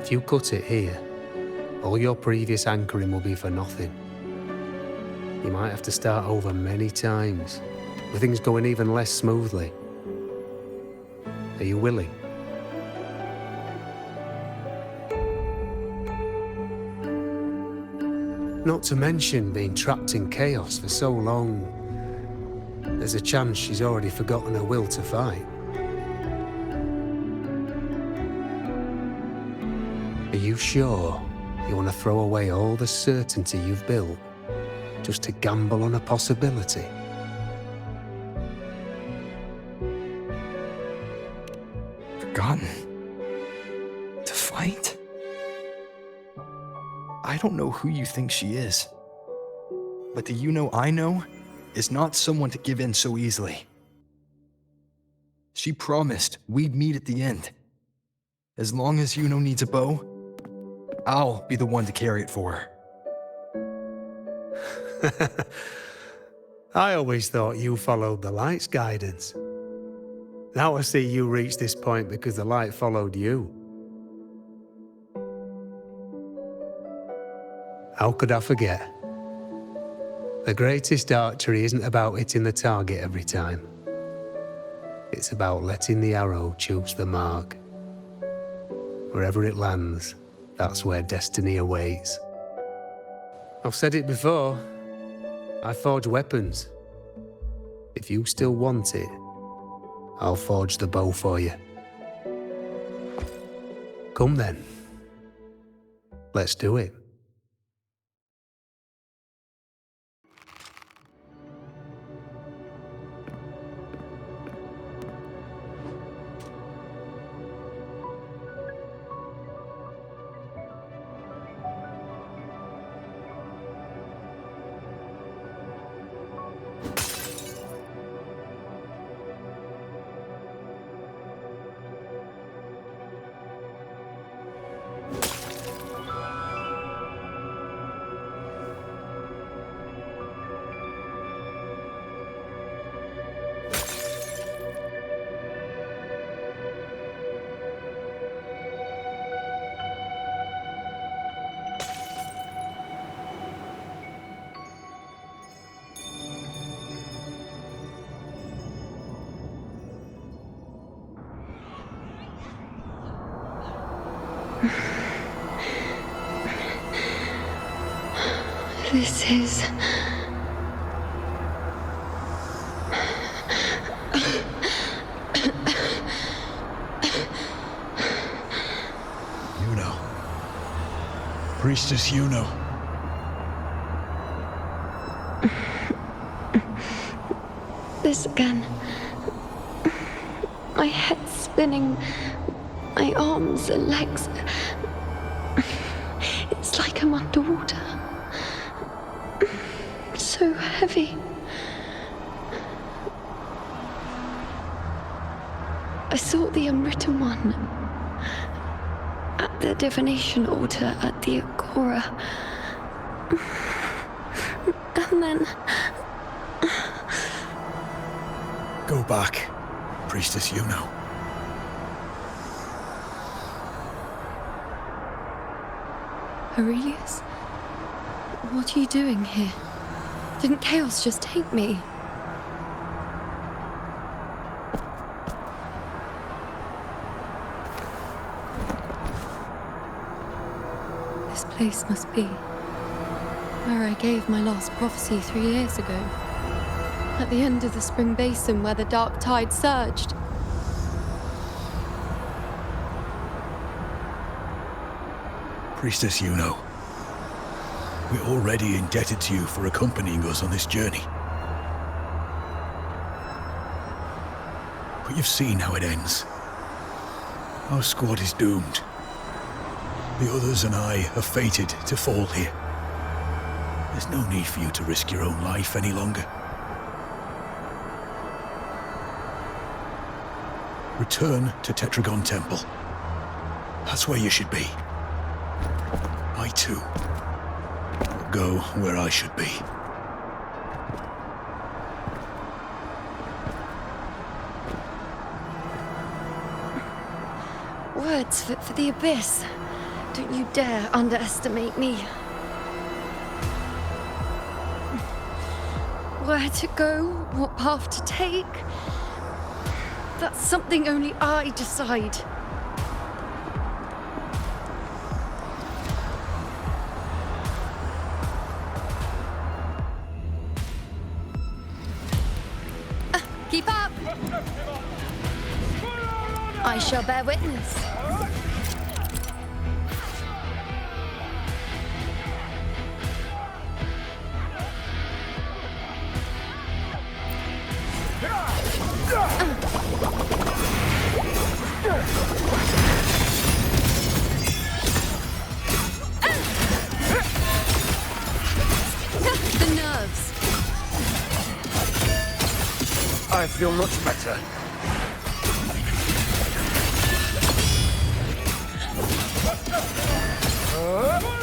If you cut it here, all your previous anchoring will be for nothing. You might have to start over many times, with things going even less smoothly. Are you willing? Not to mention being trapped in chaos for so long. There's a chance she's already forgotten her will to fight. Are you sure you want to throw away all the certainty you've built just to gamble on a possibility? Forgotten? To fight? I don't know who you think she is, but the Iuno I know is not someone to give in so easily. She promised we'd meet at the end. As long as Iuno needs a bow, I'll be the one to carry it for her. I always thought you followed the light's guidance. Now I see you reached this point because the light followed you. How could I forget? The greatest archery isn't about hitting the target every time. It's about letting the arrow choose the mark. Wherever it lands, that's where destiny awaits. I've said it before. I forge weapons. If you still want it, I'll forge the bow for you. Come then. Let's do it. This is... Iuno. Priestess Iuno. This again. My head spinning, my arms and legs. It's like I'm underwater. So heavy. I sought the unwritten one at the divination altar at the agora. And then... Go back, Priestess Iuno. Aurelius? What are you doing here? Didn't chaos just take me? This place must be where I gave my last prophecy 3 years ago. At the end of the spring basin where the dark tide surged. Priestess Iuno. We're already indebted to you for accompanying us on this journey. But you've seen how it ends. Our squad is doomed. The others and I are fated to fall here. There's no need for you to risk your own life any longer. Return to Tetragon Temple. That's where you should be. I too will go where I should be. Words for the abyss. Don't you dare underestimate me. Where to go, what path to take, that's something only I decide. Keep up! I shall bear witness. The nerves. I feel much better.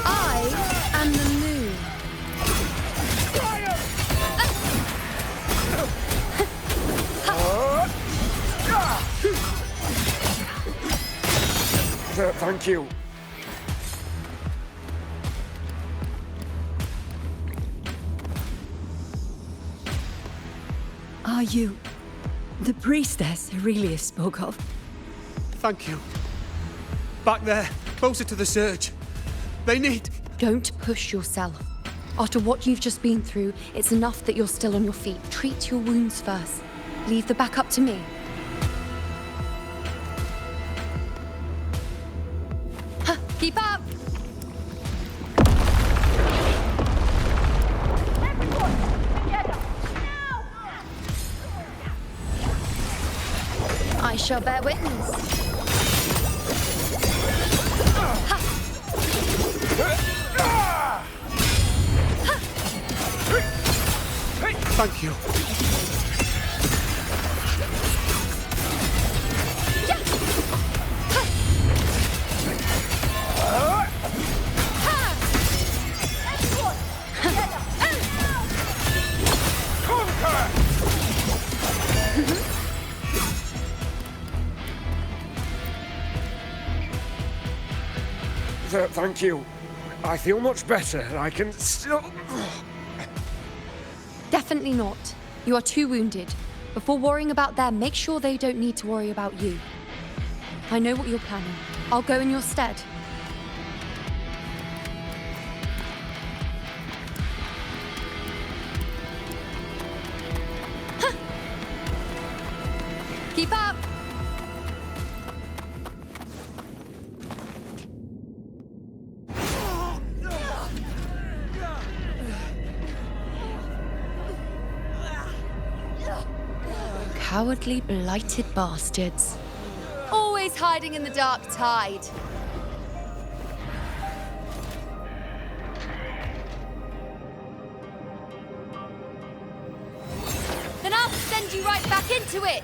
I am the moon. Thank you. Are you the priestess Aurelius spoke of? Thank you. Back there, closer to the surge. They need... Don't push yourself. After what you've just been through, it's enough that you're still on your feet. Treat your wounds first. Leave the back up to me. Keep up! I shall bear witness. Thank you. Thank you. I feel much better. I can still... Definitely not. You are too wounded. Before worrying about them, make sure they don't need to worry about you. I know what you're planning. I'll go in your stead. Keep up! Cowardly, blighted bastards. Always hiding in the dark tide. Then I'll send you right back into it!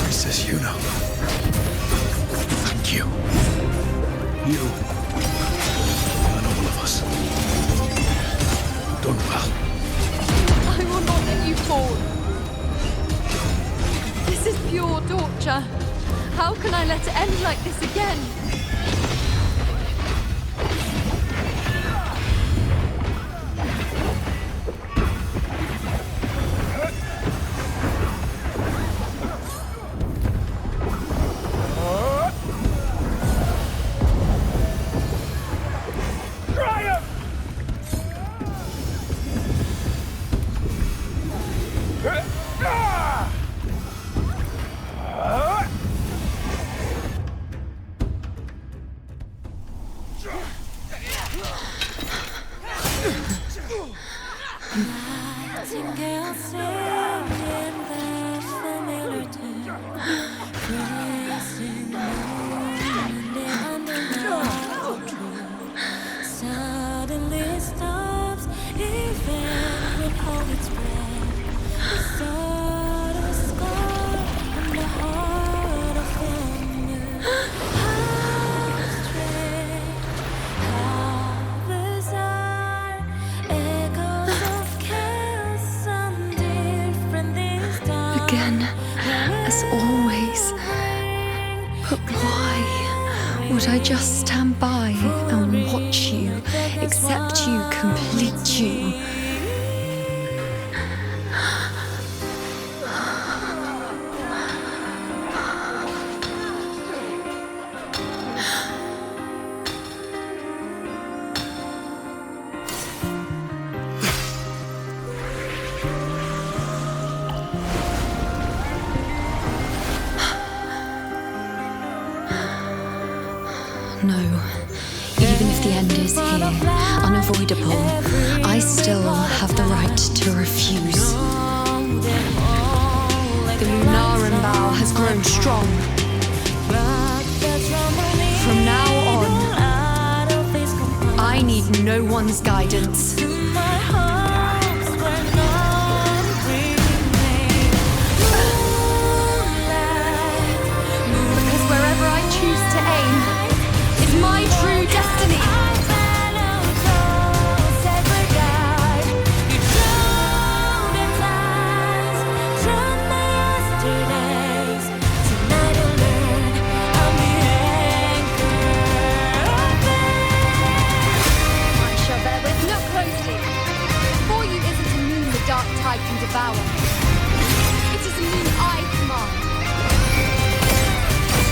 Priestess Iuno. Thank you. You and all of us. Done well. I will not let you fall. This is pure torture. How can I let it end like this again? Start a scar on the heart. again, as always. But why would I just stand by and watch you, accept you, complete you? No. Even if the end is here, unavoidable, I still have the right to refuse. The Lunaran vow has grown strong. From now on, I need no one's guidance. Because wherever I choose to aim, my true destiny. I shall therewith look closely. Before you isn't a moon the dark tide can devour. It is a moon I command.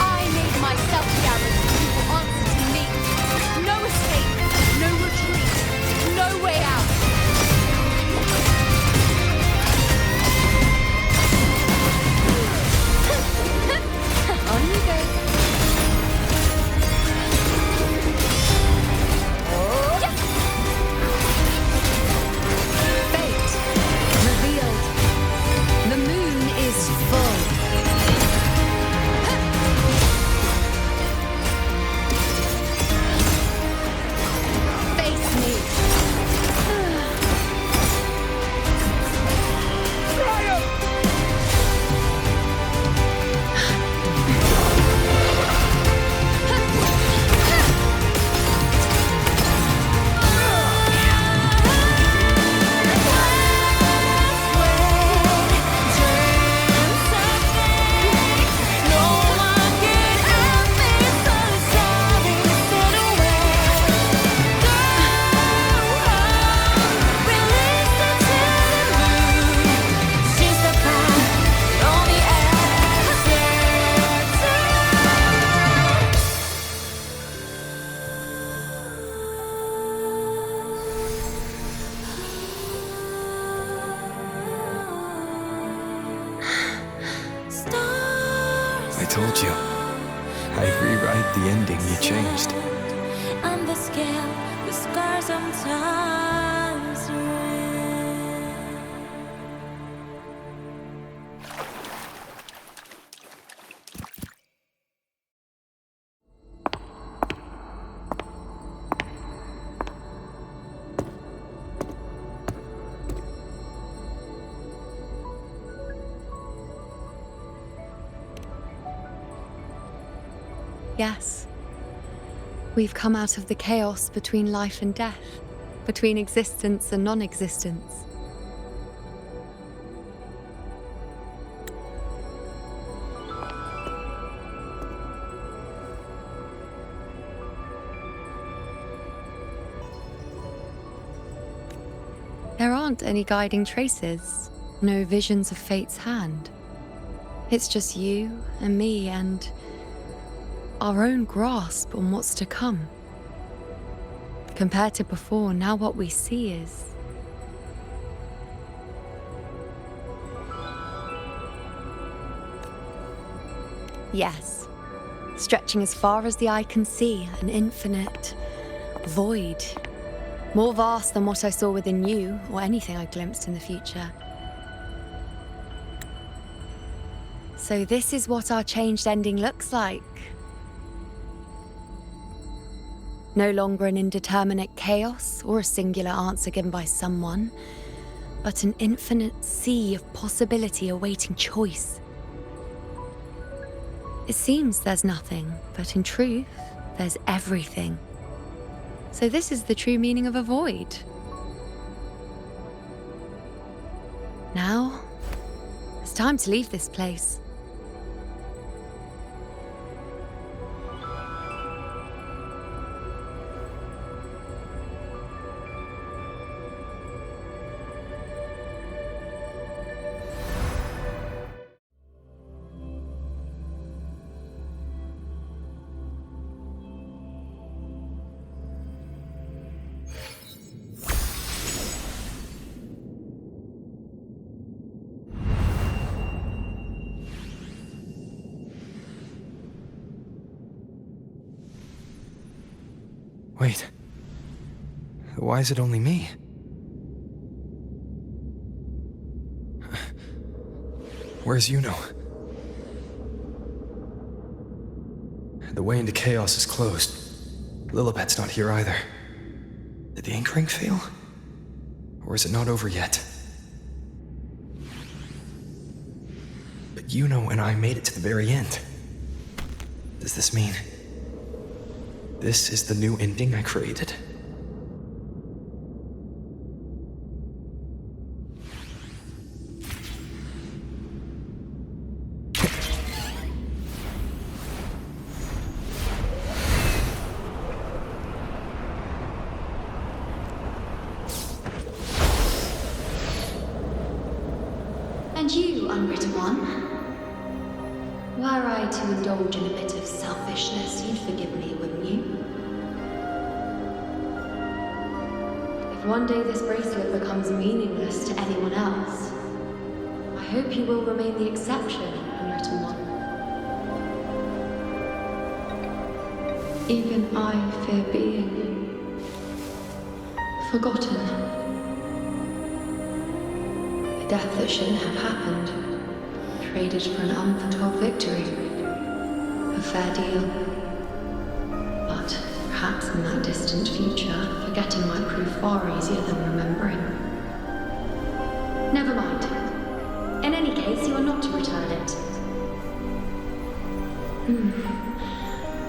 I made myself the arrow. No escape, no retreat, no way out. On you go. Yes. Fate revealed. The moon is full. I told you. I'd rewrite the ending you changed. On the scale, the scars sometimes Yes. We've come out of the chaos between life and death, between existence and non-existence. There aren't any guiding traces, no visions of fate's hand. It's just you and me and our own grasp on what's to come. Compared to before, now what we see is... yes, stretching as far as the eye can see, an infinite void. More vast than what I saw within you, or anything I glimpsed in the future. So this is what our changed ending looks like. No longer an indeterminate chaos or a singular answer given by someone, but an infinite sea of possibility awaiting choice. It seems there's nothing, but in truth, there's everything. So this is the true meaning of a void. Now, as time to leave this place. Wait. Why is it only me? Where's Iuno? The way into chaos is closed. Lillibet's not here either. Did the ink ring fail? Or is it not over yet? But Iuno and I made it to the very end. Does this mean this is the new ending I created? And you, unwritten one? Were I to indulge in a bit of selfishness, you'd forgive me, wouldn't you? If one day this bracelet becomes meaningless to anyone else, I hope you will remain the exception, unwritten one. Even I fear being forgotten. A death that shouldn't have happened, traded for an unforetold victory. A fair deal. But perhaps in that distant future, forgetting might prove far easier than remembering. Never mind. In any case, you are not to return it.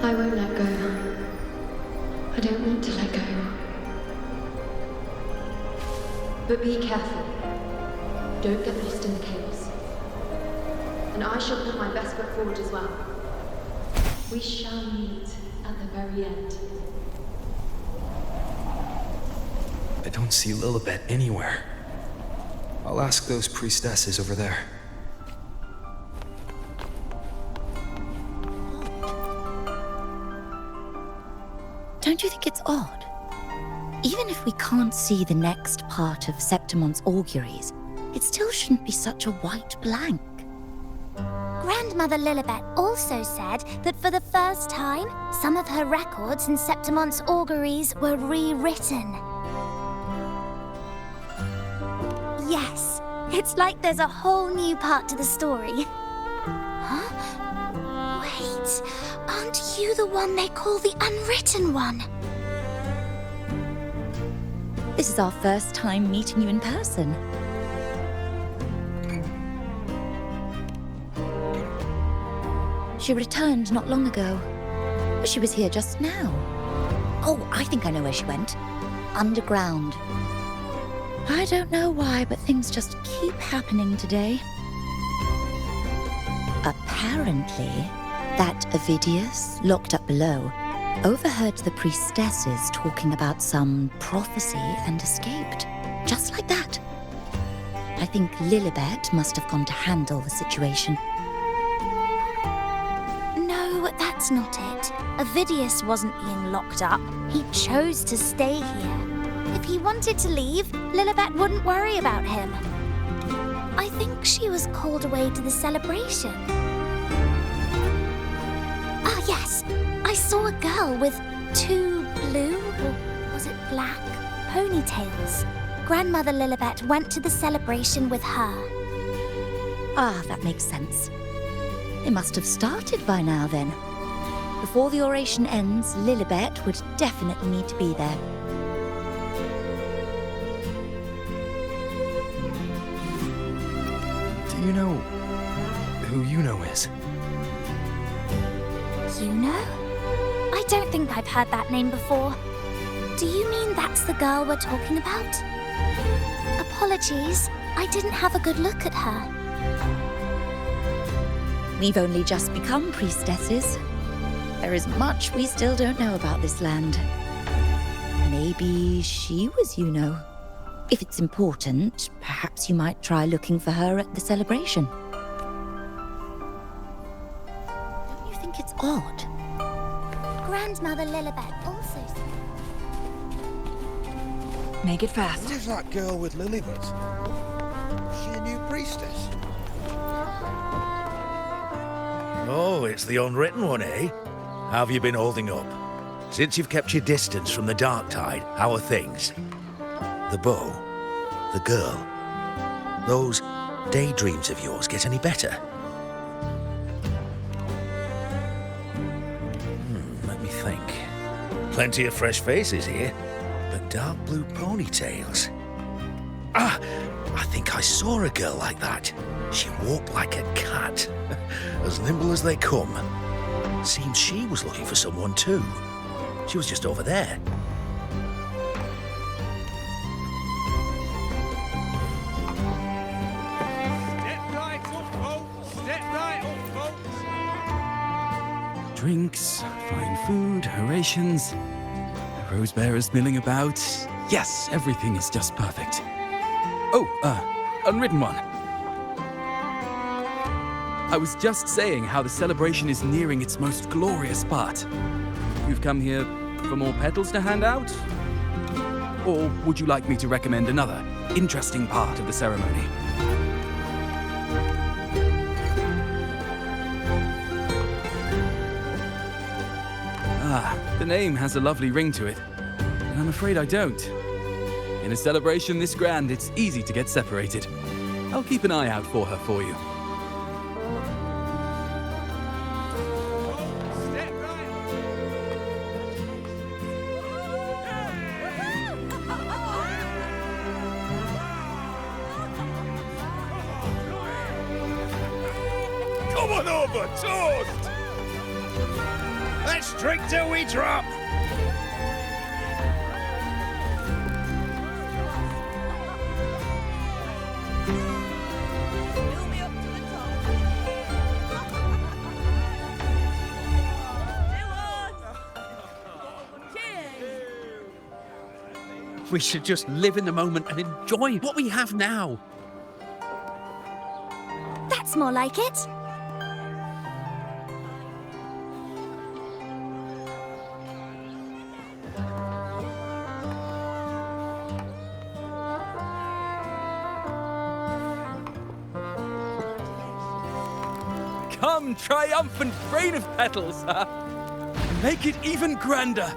I won't let go. I don't want to let go. But be careful. Don't get lost in the chaos. And I shall put my best foot forward as well. We shall meet at the very end. I don't see Lillibet anywhere. I'll ask those priestesses over there. Don't you think it's odd? Even if we can't see the next part of Septimon's auguries, it still shouldn't be such a white blank. Grandmother Lillibet also said that for the first time, some of her records in Septimon's auguries were rewritten. Yes, it's like there's a whole new part to the story. Huh? Wait, aren't you the one they call the unwritten one? This is our first time meeting you in person. She returned not long ago. But she was here just now. Oh, I think I know where she went. Underground. I don't know why, but things just keep happening today. Apparently, that Avidius, locked up below, overheard the priestesses talking about some prophecy and escaped. Just like that. I think Lillibet must have gone to handle the situation. No, that's not it. Avidius wasn't being locked up. He chose to stay here. If he wanted to leave, Lillibet wouldn't worry about him. I think she was called away to the celebration. Ah, yes. I saw a girl with 2 blue, or was it black, ponytails. Grandmother Lillibet went to the celebration with her. Ah, that makes sense. It must have started by now, then. Before the oration ends, Lillibet would definitely need to be there. Do you know who Iuno is? Iuno? I don't think I've heard that name before. Do you mean that's the girl we're talking about? Apologies, I didn't have a good look at her. We've only just become priestesses. There is much we still don't know about this land. Maybe she was Iuno. If it's important, perhaps you might try looking for her at the celebration. Don't you think it's odd? Grandmother Lillibet also said. Make it fast. Who's that girl with Lillibet? Is she a new priestess? Oh, it's the unwritten one, eh? How have you been holding up? Since you've kept your distance from the dark tide, how are things? The bow, the girl, those daydreams of yours get any better? Let me think. Plenty of fresh faces here, but dark blue ponytails. Ah, I think I saw a girl like that. She walked like a cat, as nimble as they come. Seems she was looking for someone too. She was just over there. Drinks, fine food, orations, the rose bearers milling about. Yes, everything is just perfect. Oh, unwritten one. I was just saying how the celebration is nearing its most glorious part. You've come here for more petals to hand out? Or would you like me to recommend another interesting part of the ceremony? Ah, the name has a lovely ring to it, and I'm afraid I don't. In a celebration this grand, it's easy to get separated. I'll keep an eye out for her for you. Come on over, toast! Let's drink till we drop! We should just live in the moment and enjoy what we have now. That's more like it. Come, triumphant rain of petals! Make it even grander!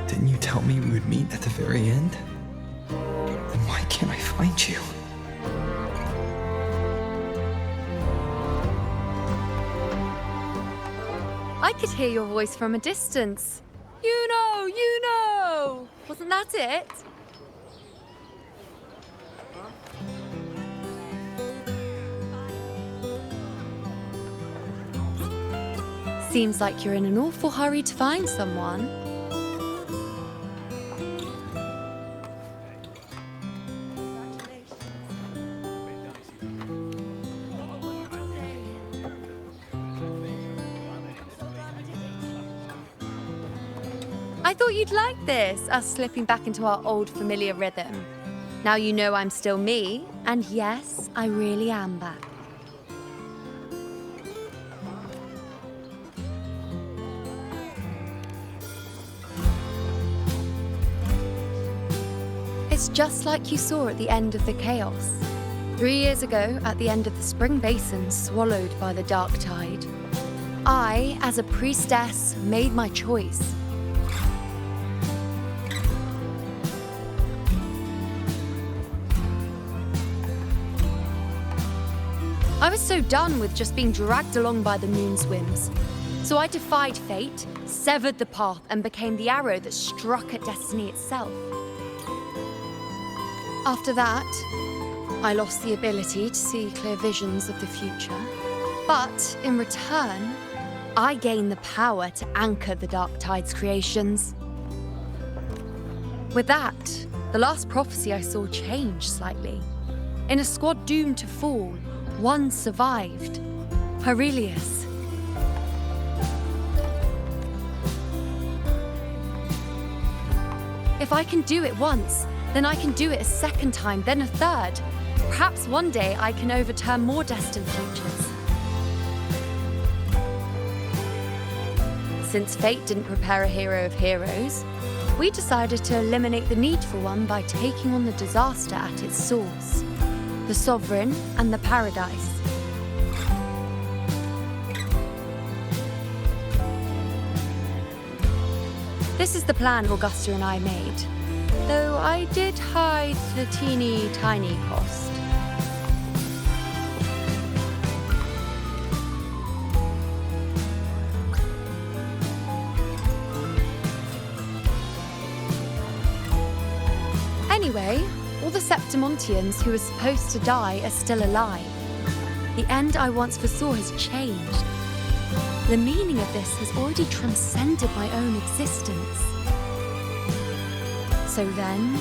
Didn't you tell me we would meet at the very end? Then why can't I find you? I could hear your voice from a distance. Iuno! Wasn't that it? Seems like you're in an awful hurry to find someone. I thought you'd like this, us slipping back into our old familiar rhythm. Now you know I'm still me, and yes, I really am back. It's just like you saw at the end of the chaos. 3 years ago, at the end of the spring basin swallowed by the dark tide, I, as a priestess, made my choice. I was so done with just being dragged along by the moon's whims. So I defied fate, severed the path, and became the arrow that struck at destiny itself. After that, I lost the ability to see clear visions of the future. But in return, I gain the power to anchor the Dark Tide's creations. With that, the last prophecy I saw changed slightly. In a squad doomed to fall, one survived. Aurelius. If I can do it once, then I can do it a second time, then a third. Perhaps one day I can overturn more destined futures. Since fate didn't prepare a hero of heroes, we decided to eliminate the need for one by taking on the disaster at its source, the Sovereign and the Paradise. This is the plan Augusta and I made, though I did hide the teeny tiny cost. Anyway, all the Septimontians who were supposed to die are still alive. The end I once foresaw has changed. The meaning of this has already transcended my own existence. So then,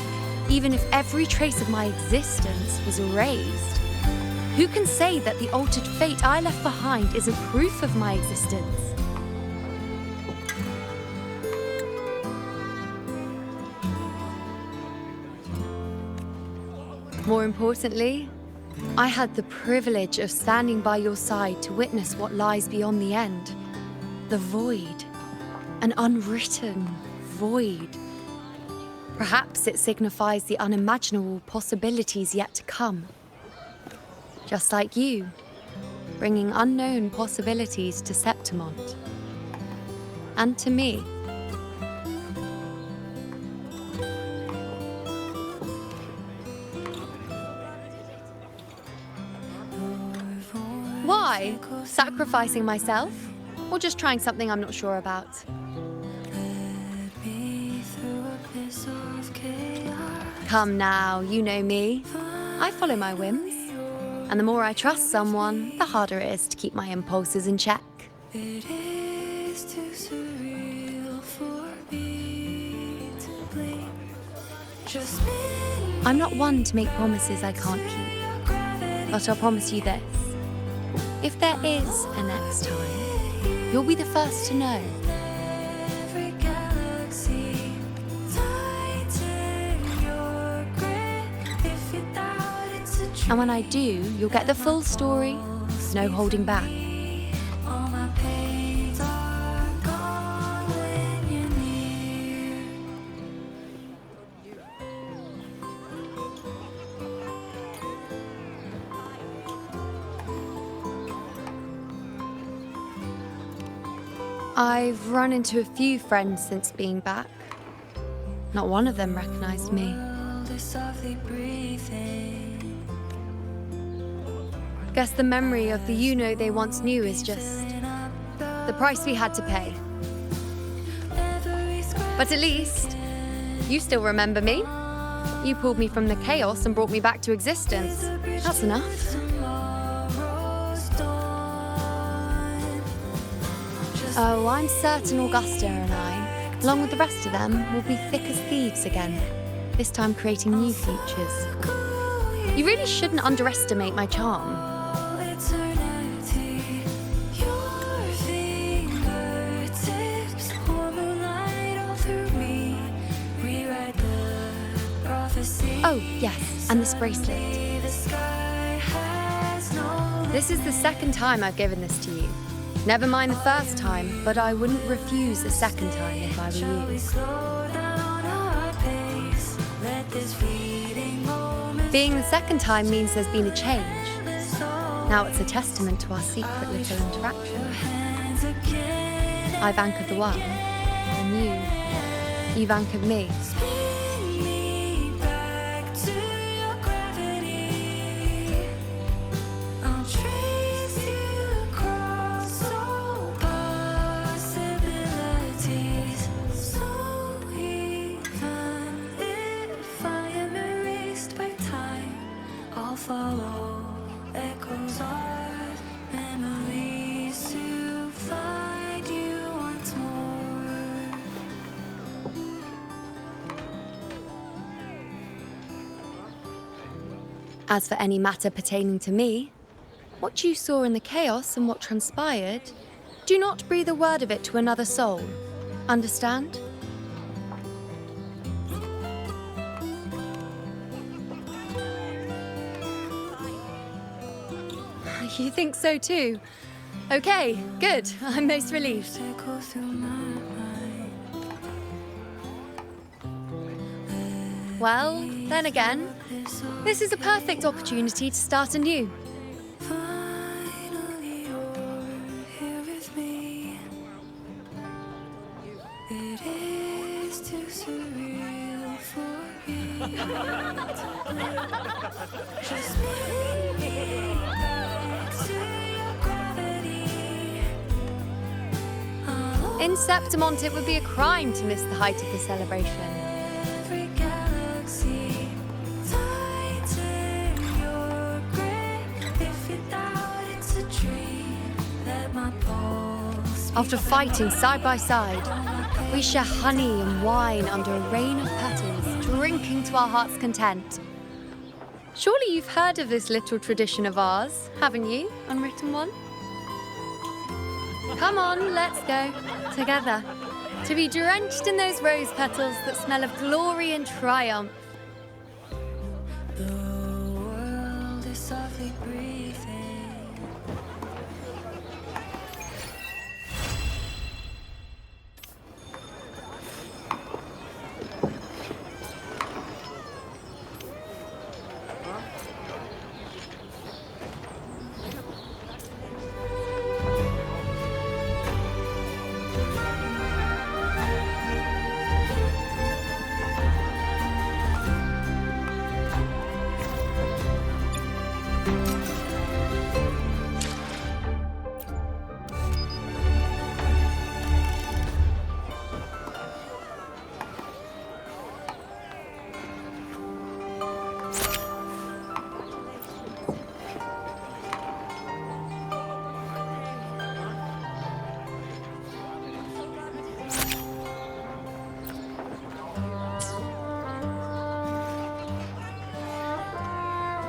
even if every trace of my existence was erased, who can say that the altered fate I left behind isn't proof of my existence? More importantly, I had the privilege of standing by your side to witness what lies beyond the end. The void. An unwritten void. Perhaps it signifies the unimaginable possibilities yet to come. Just like you, bringing unknown possibilities to Septimont. And to me. Why? Sacrificing myself? Or just trying something I'm not sure about? Come now, you know me. I follow my whims. And the more I trust someone, the harder it is to keep my impulses in check. I'm not one to make promises I can't keep. But I'll promise you this. If there is a next time, you'll be the first to know. And when I do, you'll get the full story, no holding back. I've run into a few friends since being back. Not one of them recognized me. Guess the memory of the Iuno they once knew is just the price we had to pay. But at least, you still remember me. You pulled me from the chaos and brought me back to existence. That's enough. Oh, I'm certain Augusta and I, along with the rest of them, will be thick as thieves again, this time creating new futures. You really shouldn't underestimate my charm. Oh, yes, and this bracelet. This is the second time I've given this to you. Never mind the first time, but I wouldn't refuse a second time if I were you. Being the second time means there's been a change. Now it's a testament to our secret little interaction. I've anchored the world, and you've anchored me. Follow echoes of memories to find. As for any matter pertaining to me, what you saw in the chaos and what transpired, do not breathe a word of it to another soul. Understand? You think so too? Okay, good. I'm most relieved. Well, then again, this is a perfect opportunity to start anew. It is too surreal for me. Just bring me back to your gravity. In Septimont, it would be a crime to miss the height of the celebration. Every galaxy, tighten your grip. If you doubt it's a dream, let my pulse. After fighting side by side, we share honey and wine under a rain of petals, drinking to our heart's content. Surely you've heard of this little tradition of ours, haven't you, Unwritten One? Come on, let's go. Together. To be drenched in those rose petals that smell of glory and triumph.